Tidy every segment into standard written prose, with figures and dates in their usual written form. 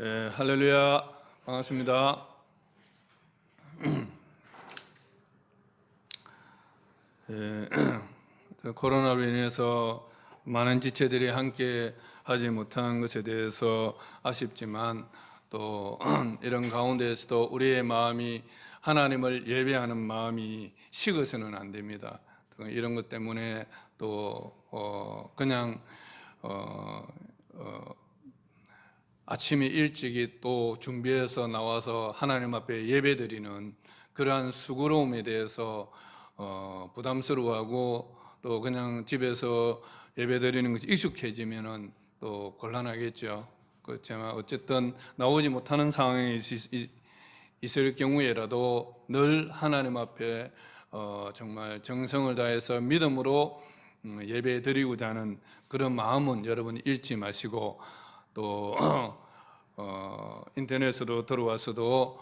할렐루야, 반갑습니다. 코로나로 인해서 많은 지체들이 함께 하지 못한 것에 대해서 아쉽지만 또 이런 가운데에서도 우리의 마음이 하나님을 예배하는 마음이 식어서는 안 됩니다. 이런 것 때문에 또 그냥 아침에 일찍이 또 준비해서 나와서 하나님 앞에 예배드리는 그러한 수고로움에 대해서 부담스러워하고 또 그냥 집에서 예배드리는 것이 익숙해지면은 또 곤란하겠죠. 그렇지만 어쨌든 나오지 못하는 상황이 있을 경우에라도 늘 하나님 앞에 정말 정성을 다해서 믿음으로 예배드리고자 하는 그런 마음은 여러분 잃지 마시고 또 인터넷으로 들어와서도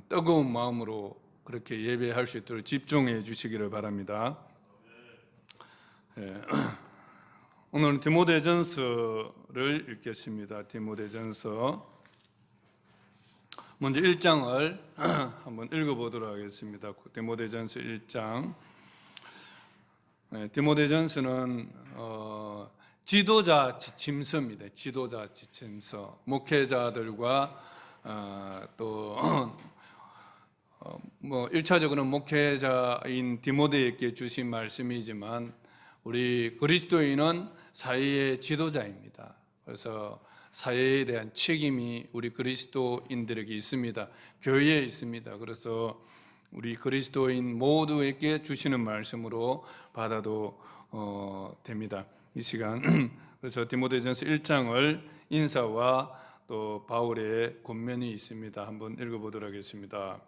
뜨거운 마음으로 그렇게 예배할 수 있도록 집중해 주시기를 바랍니다. 오늘은 디모데전서를 읽겠습니다. 디모데전서 먼저 1장을 한번 읽어보도록 하겠습니다. 디모데전서 1장. 디모데전서는 지도자 지침서입니다. 지도자 지침서. 목회자들과 또 1차적으로는 목회자인 디모데에게 주신 말씀이지만 우리 그리스도인은 사회의 지도자입니다. 그래서 사회에 대한 책임이 우리 그리스도인들에게 있습니다. 교회에 있습니다. 그래서 우리 그리스도인 모두에게 주시는 말씀으로 받아도 됩니다. 이 시간 그래서 디모데전서 1장을 인사와 또 바울의 권면이 있습니다. 한번 읽어보도록 하겠습니다.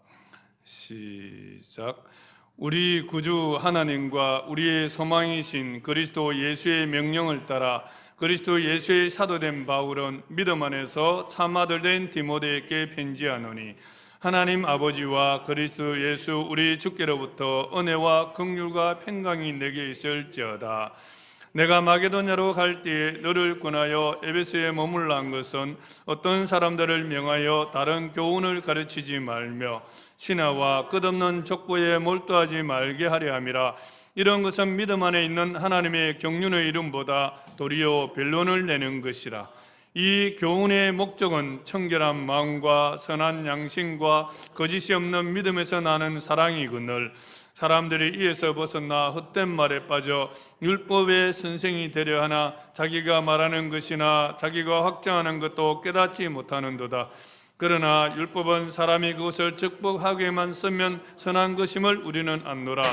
시작. 우리 구주 하나님과 우리의 소망이신 그리스도 예수의 명령을 따라 그리스도 예수의 사도된 바울은 믿음 안에서 참 아들 된 디모데에게 편지하노니 하나님 아버지와 그리스도 예수 우리 주께로부터 은혜와 긍휼과 평강이 내게 있을지어다. 내가 마게도냐로 갈 때에 너를 권하여 에베소에 머물러 한 것은 어떤 사람들을 명하여 다른 교훈을 가르치지 말며 신하와 끝없는 족보에 몰두하지 말게 하려 함이라. 이런 것은 믿음 안에 있는 하나님의 경륜의 이름보다 도리어 변론을 내는 것이라. 이 교훈의 목적은 청결한 마음과 선한 양심과 거짓이 없는 믿음에서 나는 사랑이거늘 사람들이 이에서 벗어나 헛된 말에 빠져 율법의 선생이 되려 하나 자기가 말하는 것이나 자기가 확정하는 것도 깨닫지 못하는도다. 그러나 율법은 사람이 그것을 적법하게만 쓰면 선한 것임을 우리는 안노라.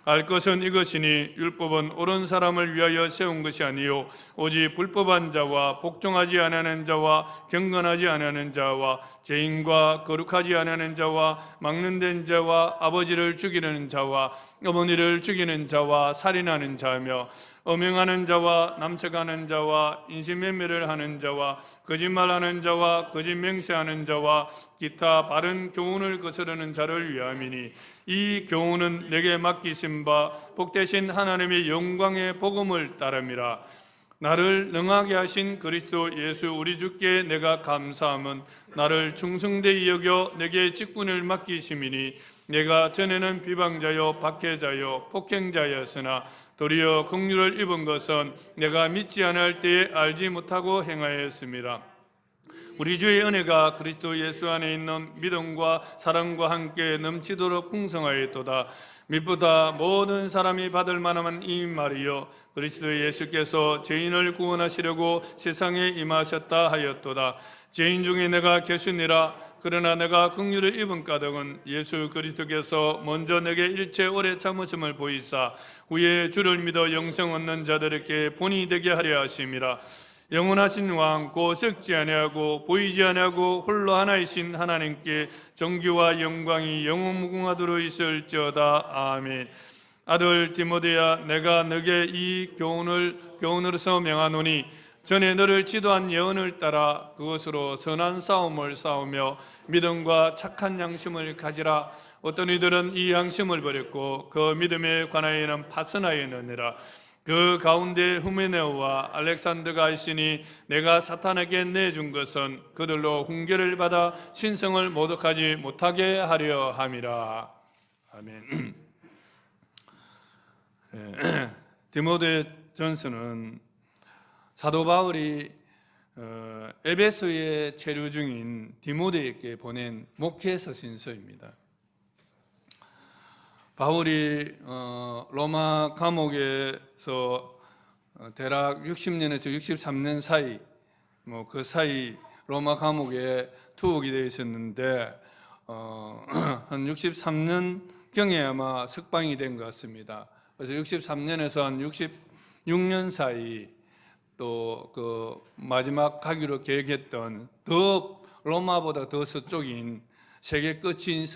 알 것은 이것이니 율법은 옳은 사람을 위하여 세운 것이 아니요 오직 불법한 자와 복종하지 아니하는 자와 경건하지 아니하는 자와 죄인과 거룩하지 아니하는 자와 막론된 자와 아버지를 죽이는 자와 어머니를 죽이는 자와 살인하는 자며 음행하는 자와 남색하는 자와 인신매매를 하는 자와 거짓말하는 자와 거짓 맹세하는 자와 기타 바른 교훈을 거스르는 자를 위함이니 이 교훈은 내게 맡기신 바 복되신 하나님의 영광의 복음을 따름이라. 나를 능하게 하신 그리스도 예수 우리 주께 내가 감사함은 나를 충성되이 여겨 내게 직분을 맡기심이니 내가 전에는 비방자요 박해자요 폭행자였으나 도리어 긍휼을 입은 것은 내가 믿지 않을 때에 알지 못하고 행하였습니다. 우리 주의 은혜가 그리스도 예수 안에 있는 믿음과 사랑과 함께 넘치도록 풍성하였도다. 믿보다 모든 사람이 받을 만한 이 말이요 그리스도 예수께서 죄인을 구원하시려고 세상에 임하셨다 하였도다. 죄인 중에 내가 계시니라. 그러나 내가 긍휼을 입은 까닭은 예수 그리스도께서 먼저 내게 일체 오래 참으심을 보이사 후에 주를 믿어 영생 얻는 자들에게 본이 되게 하려 하심이라. 영원하신 왕 곧 썩지 아니하고 보이지 아니하고 홀로 하나이신 하나님께 존귀와 영광이 영원무궁하도록 있을지어다. 아멘. 아들 디모데야, 내가 너에게 이 교훈으로서 명하노니 전에 너를 지도한 예언을 따라 그것으로 선한 싸움을 싸우며 믿음과 착한 양심을 가지라. 어떤 이들은 이 양심을 버렸고 그 믿음에 관하여는 파선하였느니라. 그 가운데 후메네오와 알렉산더가 있으니 내가 사탄에게 내준 것은 그들로 훈계를 받아 신성을 모독하지 못하게 하려 함이라. 아멘. 디모데전서는 사도 바울이 에베소에 체류 중인 디모데에게 보낸 목회 서신서입니다. 바울이 로마 감옥에서 대략 60년에서 63년 사이, 그 사이 로마 감옥에 투옥이 되어 있었는데 한 63년경에 아마 석방이 된 것 같습니다. 그래서 63년에서 한 66년 사이 또 그 마지막 가기로 계획했던 더 로마보다 더 서쪽인 세계 끝인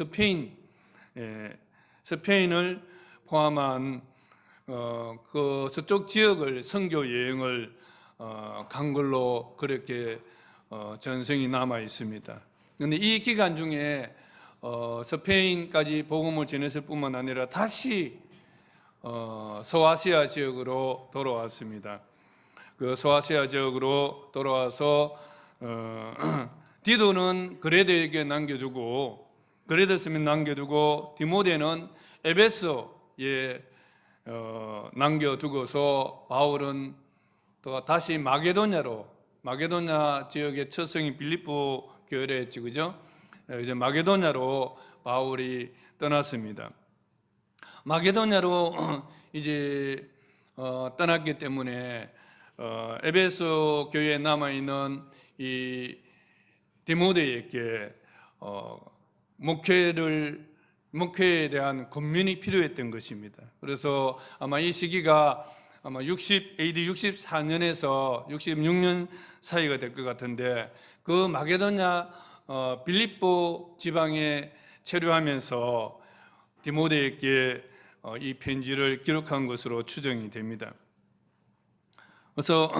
스페인을 포함한 그 서쪽 지역을 선교 여행을 간 걸로 그렇게 전승이 남아 있습니다. 그런데 이 기간 중에 스페인까지 복음을 전했을 뿐만 아니라 다시 소아시아 지역으로 돌아왔습니다. 그 소아시아 지역으로 돌아와서 디도는 그레데에게 남겨두고 디모데는 에베소에 남겨두고서 바울은 또 다시 마게도냐 지역의 처성인 빌립보 교회에 했지, 그죠? 이제 마게도냐로 바울이 떠났습니다. 마게도냐로 이제 떠났기 때문에 에베소 교회에 남아 있는 이 디모데에게 목회에 대한 권면이 필요했던 것입니다. 그래서 아마 이 시기가 아마 AD 64년에서 66년 사이가 될 것 같은데 그 마게도냐 빌립보 지방에 체류하면서 디모데에게 이 편지를 기록한 것으로 추정이 됩니다. 그래서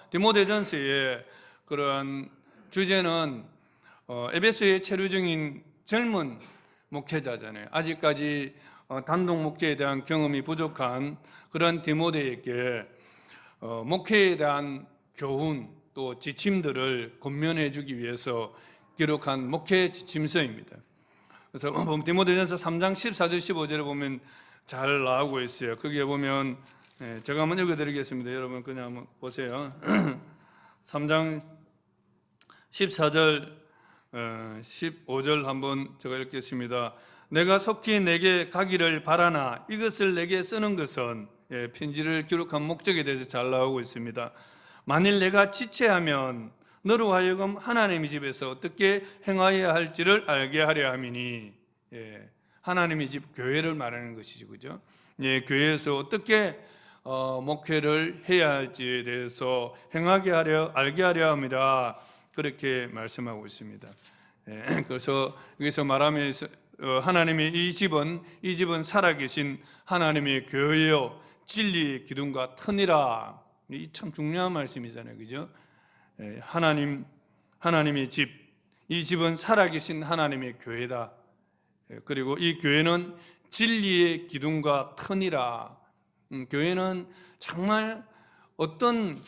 디모데전서의 그러한 주제는 에베소에 체류 중인 젊은 목회자잖아요. 아직까지 단독 목회에 대한 경험이 부족한 그런 디모데에게 목회에 대한 교훈 또 지침들을 권면해 주기 위해서 기록한 목회 지침서입니다. 그래서 디모데전서 3장 14절 15절에 보면 잘 나오고 있어요. 거기에 보면 제가 한번 읽어드리겠습니다. 여러분 그냥 한번 보세요. 3장 14절 15절 한번 제가 읽겠습니다. 내가 속히 내게 가기를 바라나 이것을 내게 쓰는 것은 편지를 기록한 목적에 대해서 잘 나오고 있습니다. 만일 내가 지체하면 너로 하여금 하나님의 집에서 어떻게 행하여야 할지를 알게 하려 함이니, 하나님의 집 교회를 말하는 것이죠, 그죠? 교회에서 어떻게 목회를 해야 할지에 대해서 알게 하려 합니다. 그렇게 말씀하고 있습니다. 그래서 여기서 말하면 하나님의 이 집은 살아계신 하나님의 교회요 진리의 기둥과 터니라. 이 참 중요한 말씀이잖아요, 그죠? 하나님의 집, 이 집은 살아계신 하나님의 교회다. 그리고 이 교회는 진리의 기둥과 터니라. 교회는 정말 어떤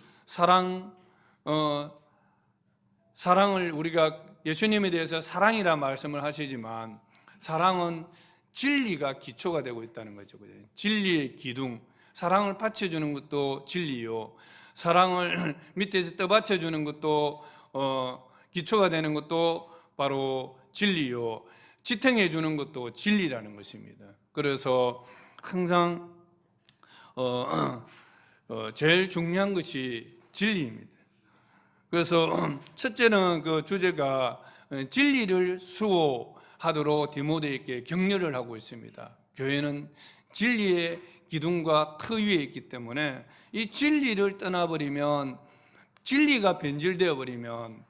사랑을 우리가 예수님에 대해서 사랑이라 말씀을 하시지만 사랑은 진리가 기초가 되고 있다는 거죠. 진리의 기둥, 사랑을 받쳐주는 것도 진리요, 사랑을 밑에서 떠받쳐주는 것도 기초가 되는 것도 바로 진리요, 지탱해 주는 것도 진리라는 것입니다. 그래서 항상 제일 중요한 것이 진리입니다. 그래서 첫째는 그 주제가 진리를 수호하도록 디모데에게 격려를 하고 있습니다. 교회는 진리의 기둥과 터 위에 있기 때문에 이 진리를 떠나버리면, 진리가 변질되어 버리면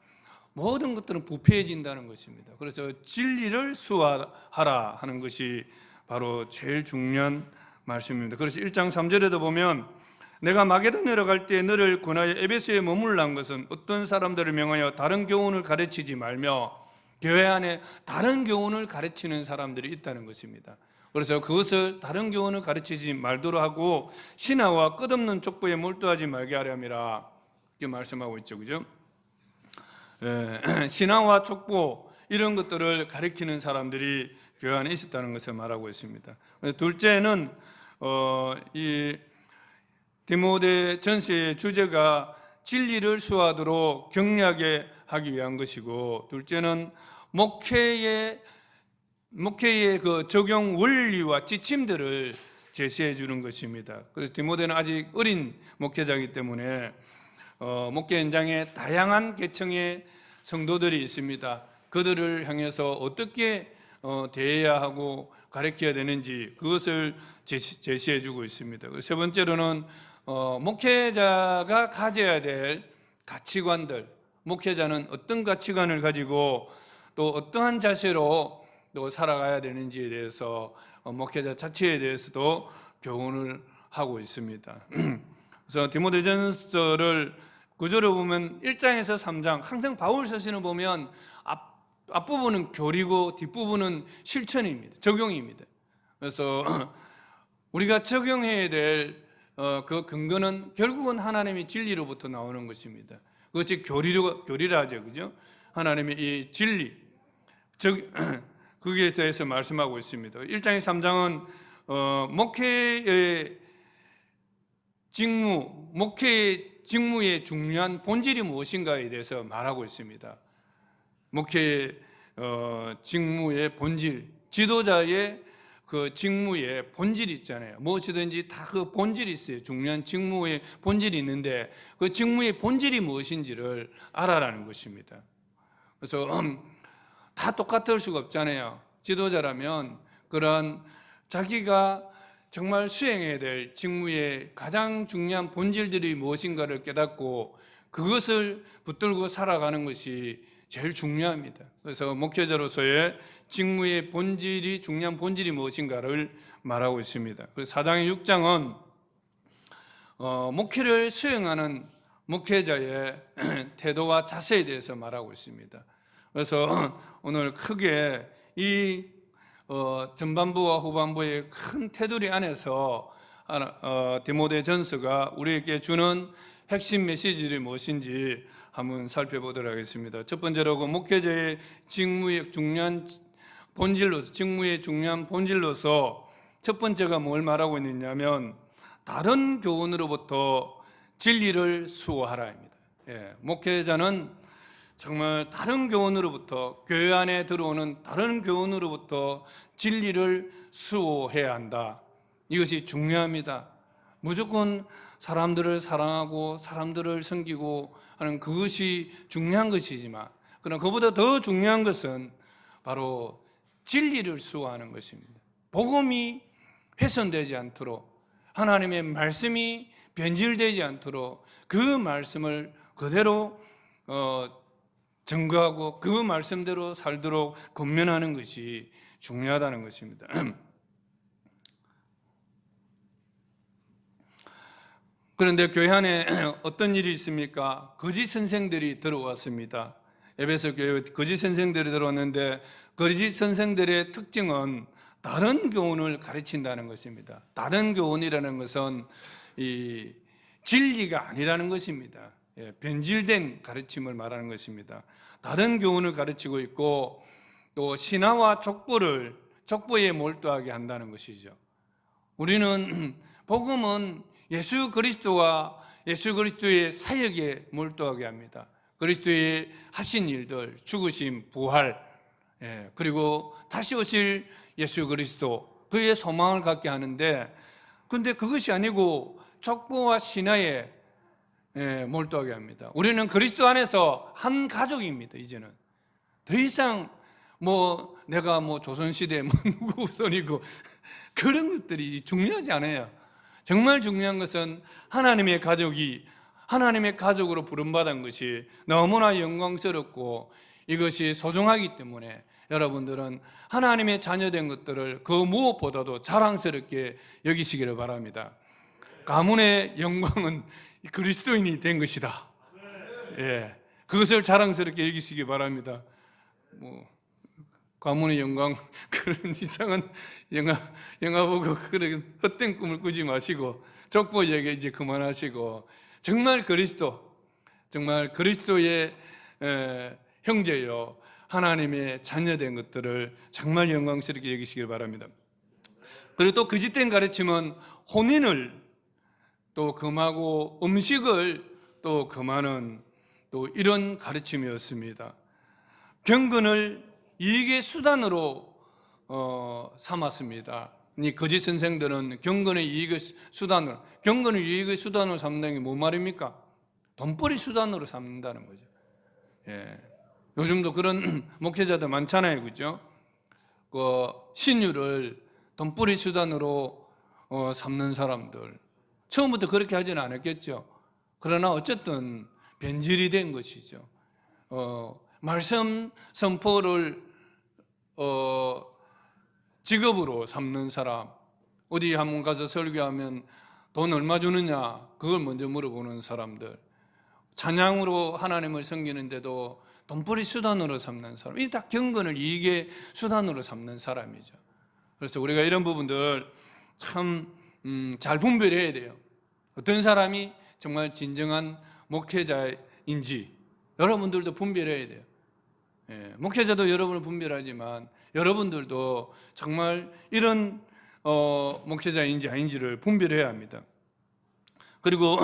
모든 것들은 부패해진다는 것입니다. 그래서 진리를 수호하라 하는 것이 바로 제일 중요한 말씀입니다. 그래서 1장 3절에도 보면 내가 마게도냐로 갈 때 너를 권하여 에베소에 머물란 것은 어떤 사람들을 명하여 다른 교훈을 가르치지 말며, 교회 안에 다른 교훈을 가르치는 사람들이 있다는 것입니다. 그래서 그것을 다른 교훈을 가르치지 말도록 하고 신하와 끝없는 족보에 몰두하지 말게 하려 함이라 이렇게 말씀하고 있죠, 그죠? 신하와 족보 이런 것들을 가리키는 사람들이 교회 안에 있었다는 것을 말하고 있습니다. 둘째는 이 디모데 전서의 주제가 진리를 수호하도록 격려하게 하기 위한 것이고, 둘째는 목회의 그 적용 원리와 지침들을 제시해 주는 것입니다. 그래서 디모데는 아직 어린 목회자이기 때문에 목회 현장에 다양한 계층의 성도들이 있습니다. 그들을 향해서 어떻게 대해야 하고 가르쳐야 되는지 그것을 제시해 주고 있습니다. 세 번째로는 목회자가 가져야 될 가치관들, 목회자는 어떤 가치관을 가지고 또 어떠한 자세로 또 살아가야 되는지에 대해서 목회자 자체에 대해서도 교훈을 하고 있습니다. 그래서 디모데전서를 구조를 보면 1장에서 3장 항상 바울 서신을 보면 앞부분은 교리고 뒷부분은 실천입니다. 적용입니다. 그래서 우리가 적용해야 될 그 근거는 결국은 하나님의 진리로부터 나오는 것입니다. 그것이 교리라 하죠, 그죠? 하나님의 이 진리, 거기에 대해서 말씀하고 있습니다. 1장에 3장은 목회의 직무의 중요한 본질이 무엇인가에 대해서 말하고 있습니다. 목회의 직무의 본질, 지도자의 그 직무의 본질이 있잖아요. 무엇이든지 다 그 본질이 있어요. 중요한 직무의 본질이 있는데 그 직무의 본질이 무엇인지를 알아라는 것입니다. 그래서 다 똑같을 수가 없잖아요. 지도자라면 그런 자기가 정말 수행해야 될 직무의 가장 중요한 본질들이 무엇인가를 깨닫고 그것을 붙들고 살아가는 것이 제일 중요합니다. 그래서 목회자로서의 직무의 본질이, 중요한 본질이 무엇인가를 말하고 있습니다. 그래서 4장의 6장은 목회를 수행하는 목회자의 태도와 자세에 대해서 말하고 있습니다. 그래서 오늘 크게 이 전반부와 후반부의 큰 테두리 안에서 디모데 전서가 우리에게 주는 핵심 메시지를 무엇인지 한번 살펴보도록 하겠습니다. 첫 번째로 그 목회자의 직무의 중요한 본질로서 첫 번째가 뭘 말하고 있느냐면 다른 교훈으로부터 진리를 수호하라입니다. 목회자는 정말 다른 교훈으로부터, 교회 안에 들어오는 다른 교훈으로부터 진리를 수호해야 한다. 이것이 중요합니다. 무조건 사람들을 사랑하고 사람들을 섬기고 하는 그것이 중요한 것이지만, 그러나 그보다 더 중요한 것은 바로 진리를 수호하는 것입니다. 복음이 훼손되지 않도록, 하나님의 말씀이 변질되지 않도록 그 말씀을 그대로 증거하고 그 말씀대로 살도록 권면하는 것이 중요하다는 것입니다. 그런데 교회 안에 어떤 일이 있습니까? 거짓 선생들이 들어왔습니다. 에베소 교회에 거짓 선생들이 들어왔는데 거짓 선생들의 특징은 다른 교훈을 가르친다는 것입니다. 다른 교훈이라는 것은 이 진리가 아니라는 것입니다. 변질된 가르침을 말하는 것입니다. 다른 교훈을 가르치고 있고 또 신화와 족보에 몰두하게 한다는 것이죠. 우리는 복음은 예수 그리스도와 예수 그리스도의 사역에 몰두하게 합니다. 그리스도의 하신 일들, 죽으심, 부활, 그리고 다시 오실 예수 그리스도, 그의 소망을 갖게 하는데, 그런데 그것이 아니고 족보와 신화에 몰두하게 합니다. 우리는 그리스도 안에서 한 가족입니다. 이제는 더 이상 내가 조선시대 누구 우선이고 그런 것들이 중요하지 않아요. 정말 중요한 것은 하나님의 가족으로 부름받은 것이 너무나 영광스럽고 이것이 소중하기 때문에 여러분들은 하나님의 자녀된 것들을 그 무엇보다도 자랑스럽게 여기시기를 바랍니다. 가문의 영광은 그리스도인이 된 것이다. 그것을 자랑스럽게 여기시기 바랍니다. 가문의 영광 그런 이상한 영화 보고 그런 헛된 꿈을 꾸지 마시고 족보 얘기 이제 그만하시고 정말 그리스도의 형제요 하나님의 자녀된 것들을 정말 영광스럽게 여기시길 바랍니다. 그리고 또 거짓된 가르침은 혼인을 또 금하고 음식을 또 금하는 또 이런 가르침이었습니다. 경건을 이익의 수단으로 삼았습니다. 이 거짓 선생들은 경건의 이익의 수단으로 삼는 게 뭔 말입니까? 돈벌이 수단으로 삼는다는 거죠. 예. 요즘도 그런 목회자들 많잖아요, 그죠? 신유를 돈벌이 수단으로 삼는 사람들. 처음부터 그렇게 하지는 않았겠죠. 그러나 어쨌든 변질이 된 것이죠. 말씀 선포를 직업으로 삼는 사람, 어디 한번 가서 설교하면 돈 얼마 주느냐 그걸 먼저 물어보는 사람들, 찬양으로 하나님을 섬기는데도 돈벌이 수단으로 삼는 사람, 이 다 경건을 이익의 수단으로 삼는 사람이죠. 그래서 우리가 이런 부분들 참 잘 분별해야 돼요. 어떤 사람이 정말 진정한 목회자인지 여러분들도 분별해야 돼요. 예, 목회자도 여러분을 분별하지만 여러분들도 정말 이런 목회자인지 아닌지를 분별해야 합니다. 그리고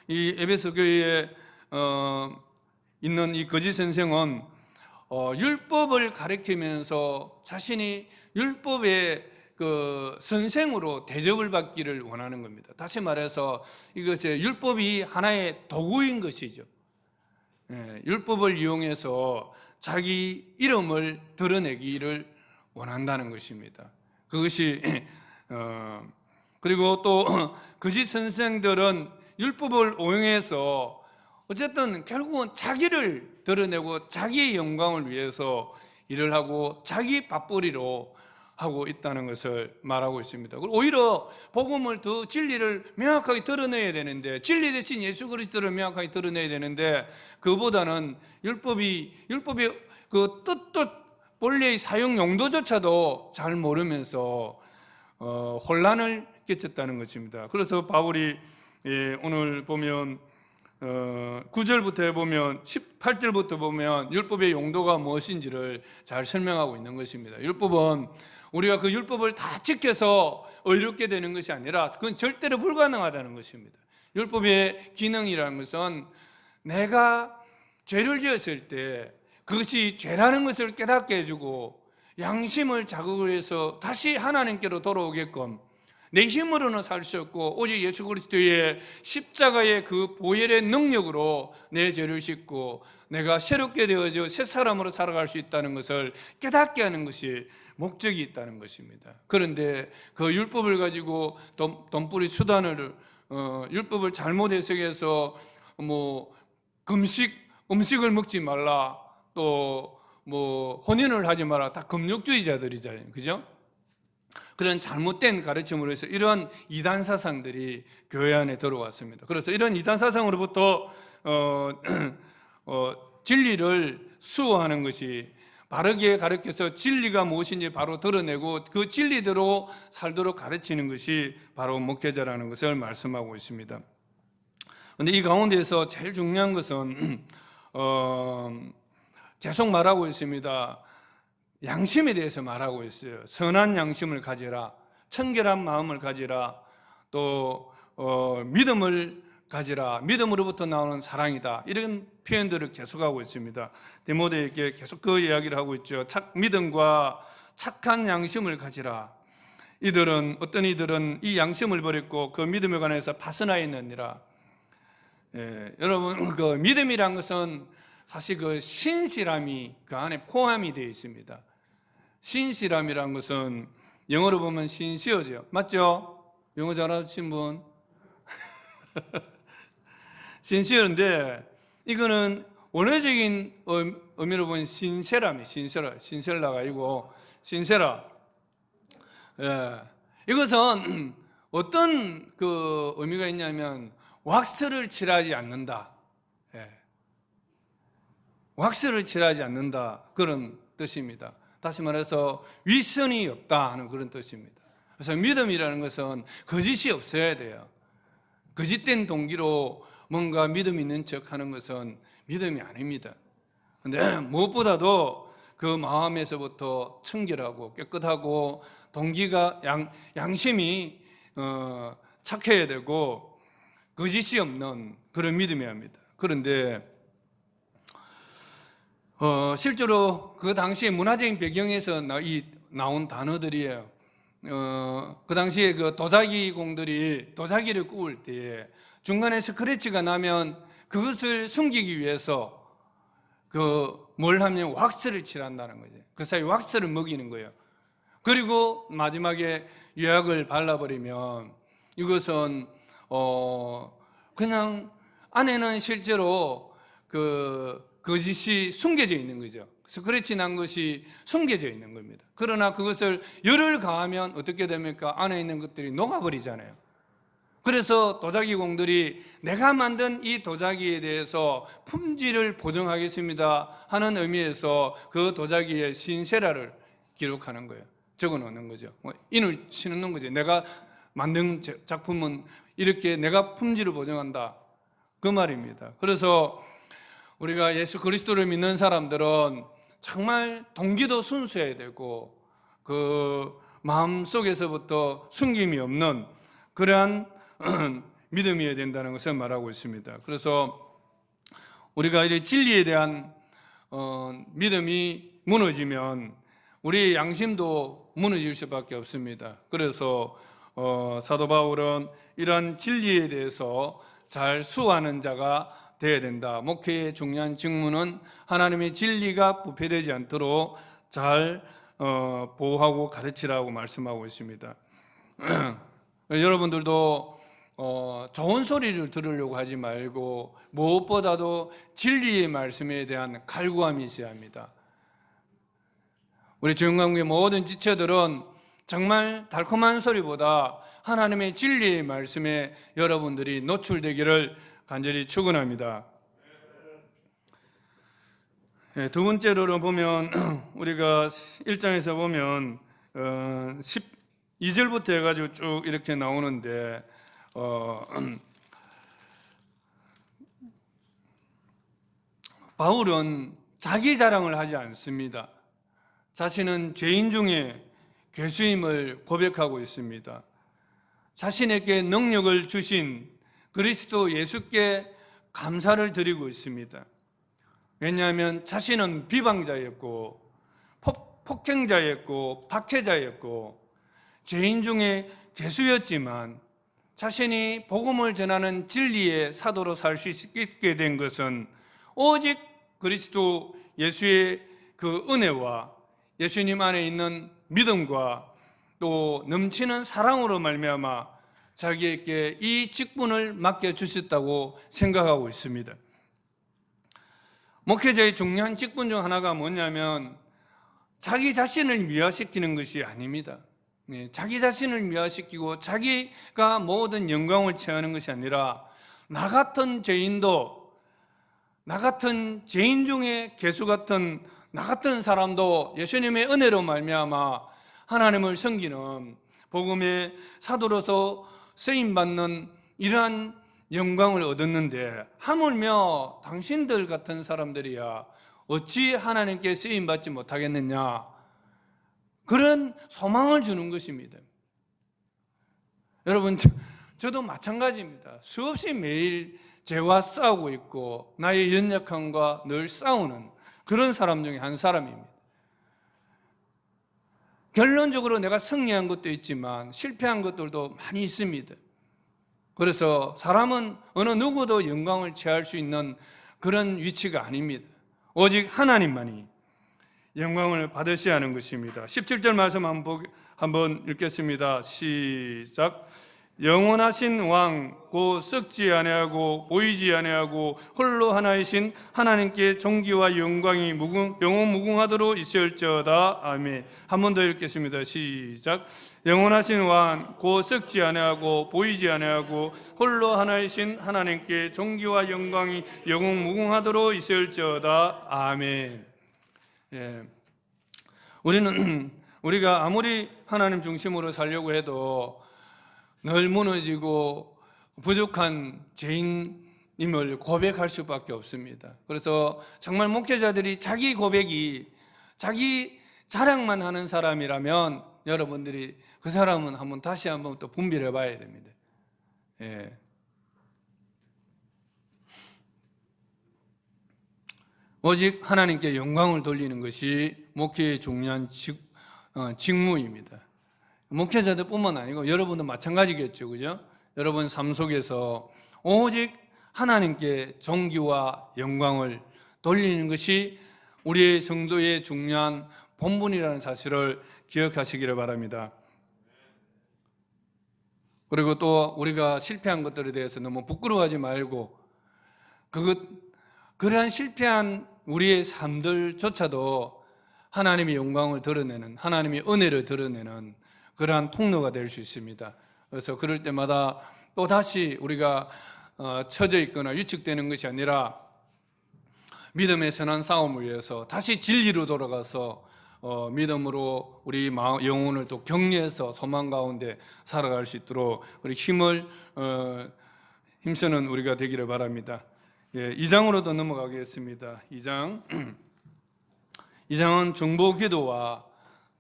이 에베소 교회에 있는 이 거짓 선생은 율법을 가르치면서 자신이 율법의 그 선생으로 대접을 받기를 원하는 겁니다. 다시 말해서 이것이 율법이 하나의 도구인 것이죠. 예, 율법을 이용해서 자기 이름을 드러내기를 원한다는 것입니다. 그것이 그리고 또 거짓 선생들은 율법을 오용해서 어쨌든 결국은 자기를 드러내고 자기의 영광을 위해서 일을 하고 자기 밥벌이로 하고 있다는 것을 말하고 있습니다. 오히려 복음을 더 진리를 명확하게 드러내야 되는데, 진리 대신 예수 그리스도를 명확하게 드러내야 되는데 그보다는 율법의 그 뜻도 본래의 사용 용도조차도 잘 모르면서 혼란을 끼쳤다는 것입니다. 그래서 바울이 오늘 보면 9절부터 보면 18절부터 보면 율법의 용도가 무엇인지를 잘 설명하고 있는 것입니다. 율법은 우리가 그 율법을 다 지켜서 의롭게 되는 것이 아니라 그건 절대로 불가능하다는 것입니다. 율법의 기능이라는 것은 내가 죄를 지었을 때 그것이 죄라는 것을 깨닫게 해주고 양심을 자극을 해서 다시 하나님께로 돌아오게끔, 내 힘으로는 살 수 없고 오직 예수 그리스도의 십자가의 그 보혈의 능력으로 내 죄를 씻고 내가 새롭게 되어져 새 사람으로 살아갈 수 있다는 것을 깨닫게 하는 것이 목적이 있다는 것입니다. 그런데 그 율법을 가지고 돈벌이 수단을 율법을 잘못 해석해서 음식을 먹지 말라, 또 혼인을 하지 마라, 다 금욕주의자들이잖아요, 그죠? 그런 잘못된 가르침으로 해서 이러한 이단 사상들이 교회 안에 들어왔습니다. 그래서 이런 이단 사상으로부터 진리를 수호하는 것이, 바르게 가르쳐서 진리가 무엇인지 바로 드러내고 그 진리대로 살도록 가르치는 것이 바로 목회자라는 것을 말씀하고 있습니다. 그런데 이 가운데에서 제일 중요한 것은 계속 말하고 있습니다. 양심에 대해서 말하고 있어요. 선한 양심을 가지라, 청결한 마음을 가지라, 또 믿음을 가지라, 믿음으로부터 나오는 사랑이다, 이런 표현들을 계속하고 있습니다. 디모데에게 계속 그 이야기를 하고 있죠. 믿음과 착한 양심을 가지라. 어떤 이들은 이 양심을 버렸고 그 믿음에 관해서 파선하 있느니라. 여러분, 그 믿음이란 것은 사실 그 신실함이 그 안에 포함이 되어 있습니다. 신실함이란 것은 영어로 보면 신시어죠, 맞죠? 영어 잘하신 분? 신시어인데 이거는 원어적인 의미로 보면 신세라미, 신셀라가 아니고 신세라. 이것은 어떤 그 의미가 있냐면 왁스를 칠하지 않는다, 왁스를 칠하지 않는다, 그런 뜻입니다. 다시 말해서 위선이 없다 하는 그런 뜻입니다. 그래서 믿음이라는 것은 거짓이 없어야 돼요. 거짓된 동기로 뭔가 믿음 있는 척 하는 것은 믿음이 아닙니다. 그런데 무엇보다도 그 마음에서부터 청결하고 깨끗하고 동기가 양심이 착해야 되고 거짓이 없는 그런 믿음이어야 합니다. 그런데 실제로 그 당시에 문화적인 배경에서 나온 단어들이에요. 그 당시에 그 도자기 공들이 도자기를 구울 때에 중간에 스크래치가 나면 그것을 숨기기 위해서 뭘 하면 왁스를 칠한다는 거죠. 그 사이 왁스를 먹이는 거예요. 그리고 마지막에 유약을 발라버리면 이것은 그냥 안에는 실제로 거짓이 숨겨져 있는 거죠. 스크래치 난 것이 숨겨져 있는 겁니다. 그러나 그것을 열을 가하면 어떻게 됩니까? 안에 있는 것들이 녹아버리잖아요. 그래서 도자기 공들이 내가 만든 이 도자기에 대해서 품질을 보증하겠습니다 하는 의미에서 그 도자기의 신세라를 기록하는 거예요. 적어 놓는 거죠. 인을 치는 거죠. 내가 만든 작품은 이렇게 내가 품질을 보증한다, 그 말입니다. 그래서 우리가 예수 그리스도를 믿는 사람들은 정말 동기도 순수해야 되고 그 마음속에서부터 숨김이 없는 그러한 믿음이어야 된다는 것을 말하고 있습니다. 그래서 우리가 이 진리에 대한 믿음이 무너지면 우리의 양심도 무너질 수밖에 없습니다. 그래서 사도 바울은 이러한 진리에 대해서 잘 수호하는 자가 되어야 된다. 목회의 중요한 직무는 하나님의 진리가 부패되지 않도록 잘 보호하고 가르치라고 말씀하고 있습니다. 여러분들도 좋은 소리를 들으려고 하지 말고 무엇보다도 진리의 말씀에 대한 갈구함이 있어야 합니다. 우리 주영광교회 모든 지체들은 정말 달콤한 소리보다 하나님의 진리의 말씀에 여러분들이 노출되기를 간절히 축원합니다. 두 번째로 보면 우리가 1장에서 보면 12절부터 해가지고 쭉 이렇게 나오는데 바울은 자기 자랑을 하지 않습니다. 자신은 죄인 중에 괴수임을 고백하고 있습니다. 자신에게 능력을 주신 그리스도 예수께 감사를 드리고 있습니다. 왜냐하면 자신은 비방자였고 폭행자였고 박해자였고 죄인 중에 괴수였지만 자신이 복음을 전하는 진리의 사도로 살 수 있게 된 것은 오직 그리스도 예수의 그 은혜와 예수님 안에 있는 믿음과 또 넘치는 사랑으로 말미암아 자기에게 이 직분을 맡겨주셨다고 생각하고 있습니다. 목회자의 중요한 직분 중 하나가 뭐냐면 자기 자신을 미화시키는 것이 아닙니다. 자기 자신을 미화시키고 자기가 모든 영광을 취하는 것이 아니라 나 같은 죄인도, 나 같은 죄인 중에 괴수 같은 나 같은 사람도 예수님의 은혜로 말미암아 하나님을 섬기는 복음의 사도로서 쓰임받는 이러한 영광을 얻었는데 하물며 당신들 같은 사람들이야 어찌 하나님께 쓰임받지 못하겠느냐, 그런 소망을 주는 것입니다. 여러분, 저도 마찬가지입니다. 수없이 매일 죄와 싸우고 있고 나의 연약함과 늘 싸우는 그런 사람 중에 한 사람입니다. 결론적으로 내가 승리한 것도 있지만 실패한 것들도 많이 있습니다. 그래서 사람은 어느 누구도 영광을 취할 수 있는 그런 위치가 아닙니다. 오직 하나님만이 영광을 받으셔야 하는 것입니다. 17절 말씀 한번 읽겠습니다. 시작. 영원하신 왕 곧 썩지 아니하고 보이지 아니하고 홀로 하나이신 하나님께 존귀와 영광이 영원 무궁하도록 있을지어다. 아멘. 한 번 더 읽겠습니다. 시작. 영원하신 왕 곧 썩지 아니하고 보이지 아니하고 홀로 하나이신 하나님께 존귀와 영광이 영원 무궁하도록 있을지어다. 아멘. 예. 우리가 아무리 하나님 중심으로 살려고 해도 늘 무너지고 부족한 죄인임을 고백할 수밖에 없습니다. 그래서 정말 목회자들이 자기 고백이 자기 자랑만 하는 사람이라면 여러분들이 그 사람은 다시 한번 또 분별해 봐야 됩니다. 예. 오직 하나님께 영광을 돌리는 것이 목회의 중요한 직무입니다. 목회자들 뿐만 아니고 여러분도 마찬가지겠죠, 그죠? 여러분 삶 속에서 오직 하나님께 존귀와 영광을 돌리는 것이 우리의 성도의 중요한 본분이라는 사실을 기억하시기를 바랍니다. 그리고 또 우리가 실패한 것들에 대해서 너무 부끄러워하지 말고 그러한 실패한 우리의 삶들조차도 하나님의 영광을 드러내는, 하나님의 은혜를 드러내는 그러한 통로가 될 수 있습니다. 그래서 그럴 때마다 또 다시 우리가 처져 있거나 위축되는 것이 아니라 믿음의 선한 싸움을 위해서 다시 진리로 돌아가서 믿음으로 우리 영혼을 또 격려해서 소망 가운데 살아갈 수 있도록 우리 힘쓰는 우리가 되기를 바랍니다. 2장으로도 넘어가겠습니다. 2장은 중보 기도와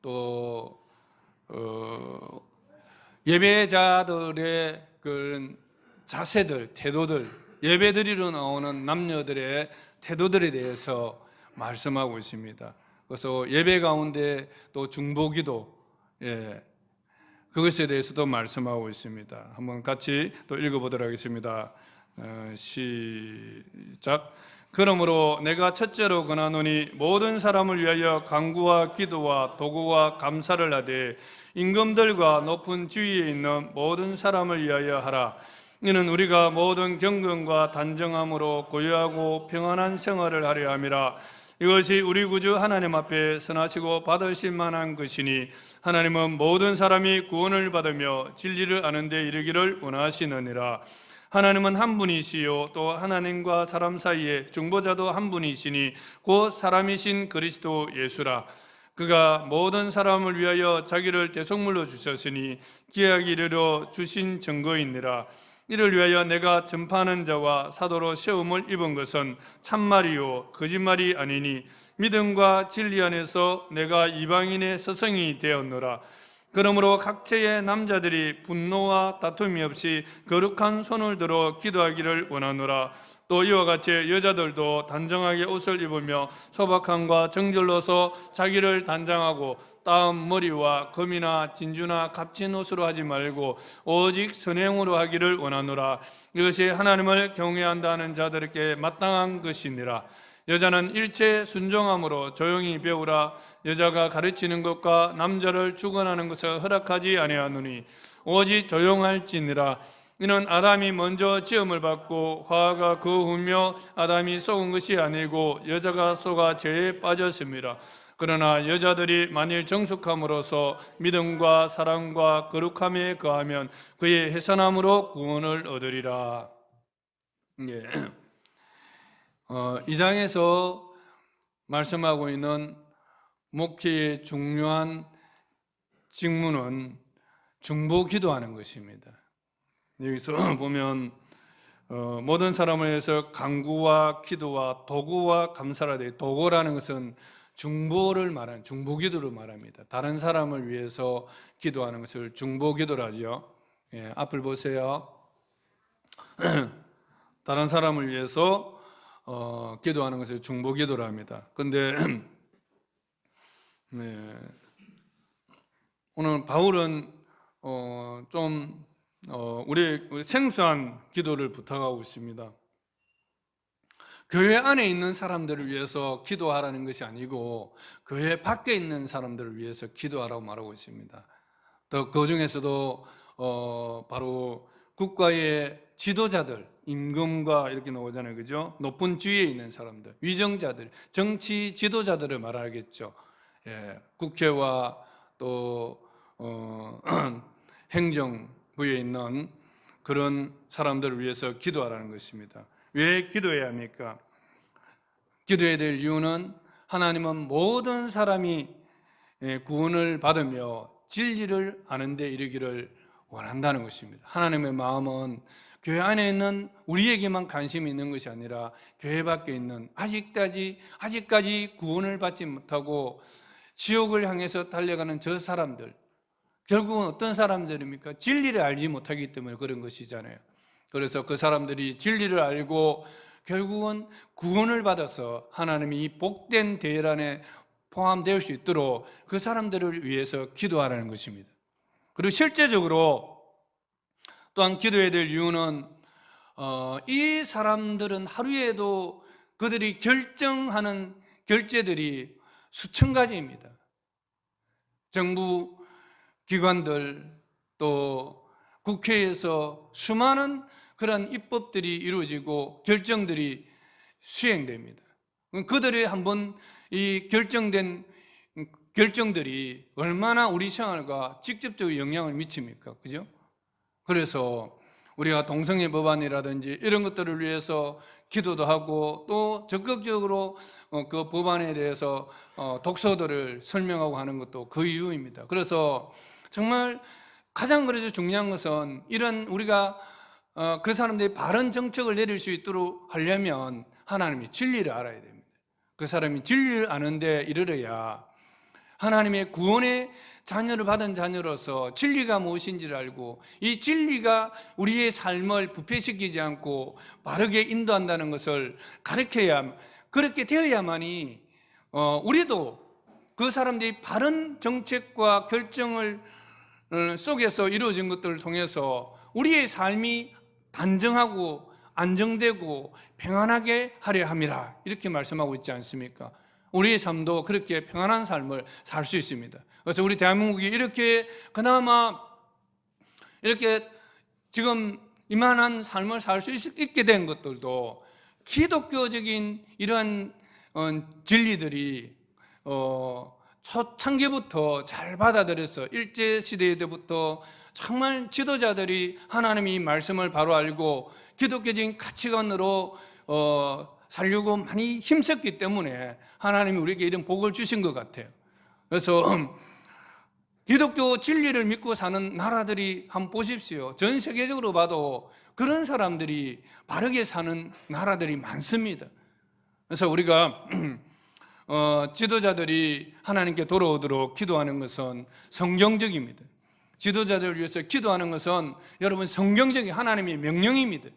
또 예배자들의 그런 자세들, 태도들, 예배드리러 나오는 남녀들의 태도들에 대해서 말씀하고 있습니다. 그래서 예배 가운데 또 중보기도, 그것에 대해서도 말씀하고 있습니다. 한번 같이 또 읽어보도록 하겠습니다. 시작. 그러므로 내가 첫째로 권하노니 모든 사람을 위하여 간구와 기도와 도구와 감사를 하되 임금들과 높은 지위에 있는 모든 사람을 위하여 하라. 이는 우리가 모든 경건과 단정함으로 고요하고 평안한 생활을 하려 함이라. 이것이 우리 구주 하나님 앞에 선하시고 받으실 만한 것이니 하나님은 모든 사람이 구원을 받으며 진리를 아는 데 이르기를 원하시느니라. 하나님은 한 분이시요 또 하나님과 사람 사이에 중보자도 한 분이시니 곧 사람이신 그리스도 예수라. 그가 모든 사람을 위하여 자기를 대속물로 주셨으니 기약이 이르러 주신 증거이니라. 이를 위하여 내가 전파하는 자와 사도로 세움을 입은 것은 참말이요 거짓말이 아니니 믿음과 진리 안에서 내가 이방인의 서성이 되었노라. 그러므로 각처의 남자들이 분노와 다툼이 없이 거룩한 손을 들어 기도하기를 원하노라. 또 이와 같이 여자들도 단정하게 옷을 입으며 소박함과 정절로서 자기를 단장하고 따은 머리와 금이나 진주나 값진 옷으로 하지 말고 오직 선행으로 하기를 원하노라. 이것이 하나님을 경외한다는 자들에게 마땅한 것이니라. 여자는 일체 순종함으로 조용히 배우라. 여자가 가르치는 것과 남자를 주관하는 것을 허락하지 아니하노니 오직 조용할지니라. 이는 아담이 먼저 지음을 받고 화가 그 후며 아담이 속은 것이 아니고 여자가 속아 죄에 빠졌습니다. 그러나 여자들이 만일 정숙함으로써 믿음과 사랑과 거룩함에 거하면 그의 해산함으로 구원을 얻으리라. 이 장에서 말씀하고 있는 목회의 중요한 직무는 중보 기도하는 것입니다. 여기서 보면 모든 사람을 위해서 간구와 기도와 도구와 감사를 하되, 도구라는 것은 중보를 말하는 중보기도를 말합니다. 다른 사람을 위해서 기도하는 것을 중보기도라 하죠. 앞을 보세요. 다른 사람을 위해서 기도하는 것을 중보기도라 합니다. 그런데 오늘 바울은 우리 생소한 기도를 부탁하고 있습니다. 교회 안에 있는 사람들을 위해서 기도하라는 것이 아니고 교회 밖에 있는 사람들을 위해서 기도하라고 말하고 있습니다. 또 그 중에서도 바로 국가의 지도자들, 임금과 이렇게 나오잖아요, 그죠? 높은 지위에 있는 사람들, 위정자들, 정치 지도자들을 말하겠죠. 국회와 또 행정부에 있는 그런 사람들을 위해서 기도하라는 것입니다. 왜 기도해야 합니까? 기도해야 될 이유는 하나님은 모든 사람이 구원을 받으며 진리를 아는 데 이르기를 원한다는 것입니다. 하나님의 마음은 교회 안에 있는 우리에게만 관심이 있는 것이 아니라 교회 밖에 있는 아직까지 구원을 받지 못하고 지옥을 향해서 달려가는 저 사람들, 결국은 어떤 사람들입니까? 진리를 알지 못하기 때문에 그런 것이잖아요. 그래서 그 사람들이 진리를 알고 결국은 구원을 받아서 하나님이 이 복된 대열안에 포함될 수 있도록 그 사람들을 위해서 기도하라는 것입니다. 그리고 실제적으로 또한 기도해야 될 이유는 이 사람들은 하루에도 그들이 결정하는 결제들이 수천 가지입니다. 정부 기관들 또 국회에서 수많은 그런 입법들이 이루어지고 결정들이 수행됩니다. 그들이 한번 이 결정된 결정들이 얼마나 우리 생활과 직접적으로 영향을 미칩니까? 그죠? 그래서 우리가 동성애 법안이라든지 이런 것들을 위해서 기도도 하고 또 적극적으로 그 법안에 대해서 독서들을 설명하고 하는 것도 그 이유입니다. 그래서 정말 가장 그래서 중요한 것은 이런 우리가 그 사람들이 바른 정책을 내릴 수 있도록 하려면 하나님이 진리를 알아야 됩니다. 그 사람이 진리를 아는데 이르러야 하나님의 구원의 자녀를 받은 자녀로서 진리가 무엇인지를 알고 이 진리가 우리의 삶을 부패시키지 않고 바르게 인도한다는 것을 가르쳐야, 그렇게 되어야만이 우리도 그 사람들이 바른 정책과 결정을 속에서 이루어진 것들을 통해서 우리의 삶이 단정하고 안정되고 평안하게 하려 함이라 이렇게 말씀하고 있지 않습니까? 우리의 삶도 그렇게 평안한 삶을 살 수 있습니다. 그래서 우리 대한민국이 이렇게 그나마 이렇게 지금 이만한 삶을 살 수 있게 된 것들도 기독교적인 이러한 진리들이 초창기부터 잘 받아들여서 일제시대 때부터 정말 지도자들이 하나님의 이 말씀을 바로 알고 기독교적인 가치관으로 살려고 많이 힘썼기 때문에 하나님이 우리에게 이런 복을 주신 것 같아요. 그래서 기독교 진리를 믿고 사는 나라들이 한번 보십시오. 전 세계적으로 봐도 그런 사람들이 바르게 사는 나라들이 많습니다. 그래서 우리가 지도자들이 하나님께 돌아오도록 기도하는 것은 성경적입니다. 지도자들을 위해서 기도하는 것은 여러분 성경적인 하나님의 명령입니다.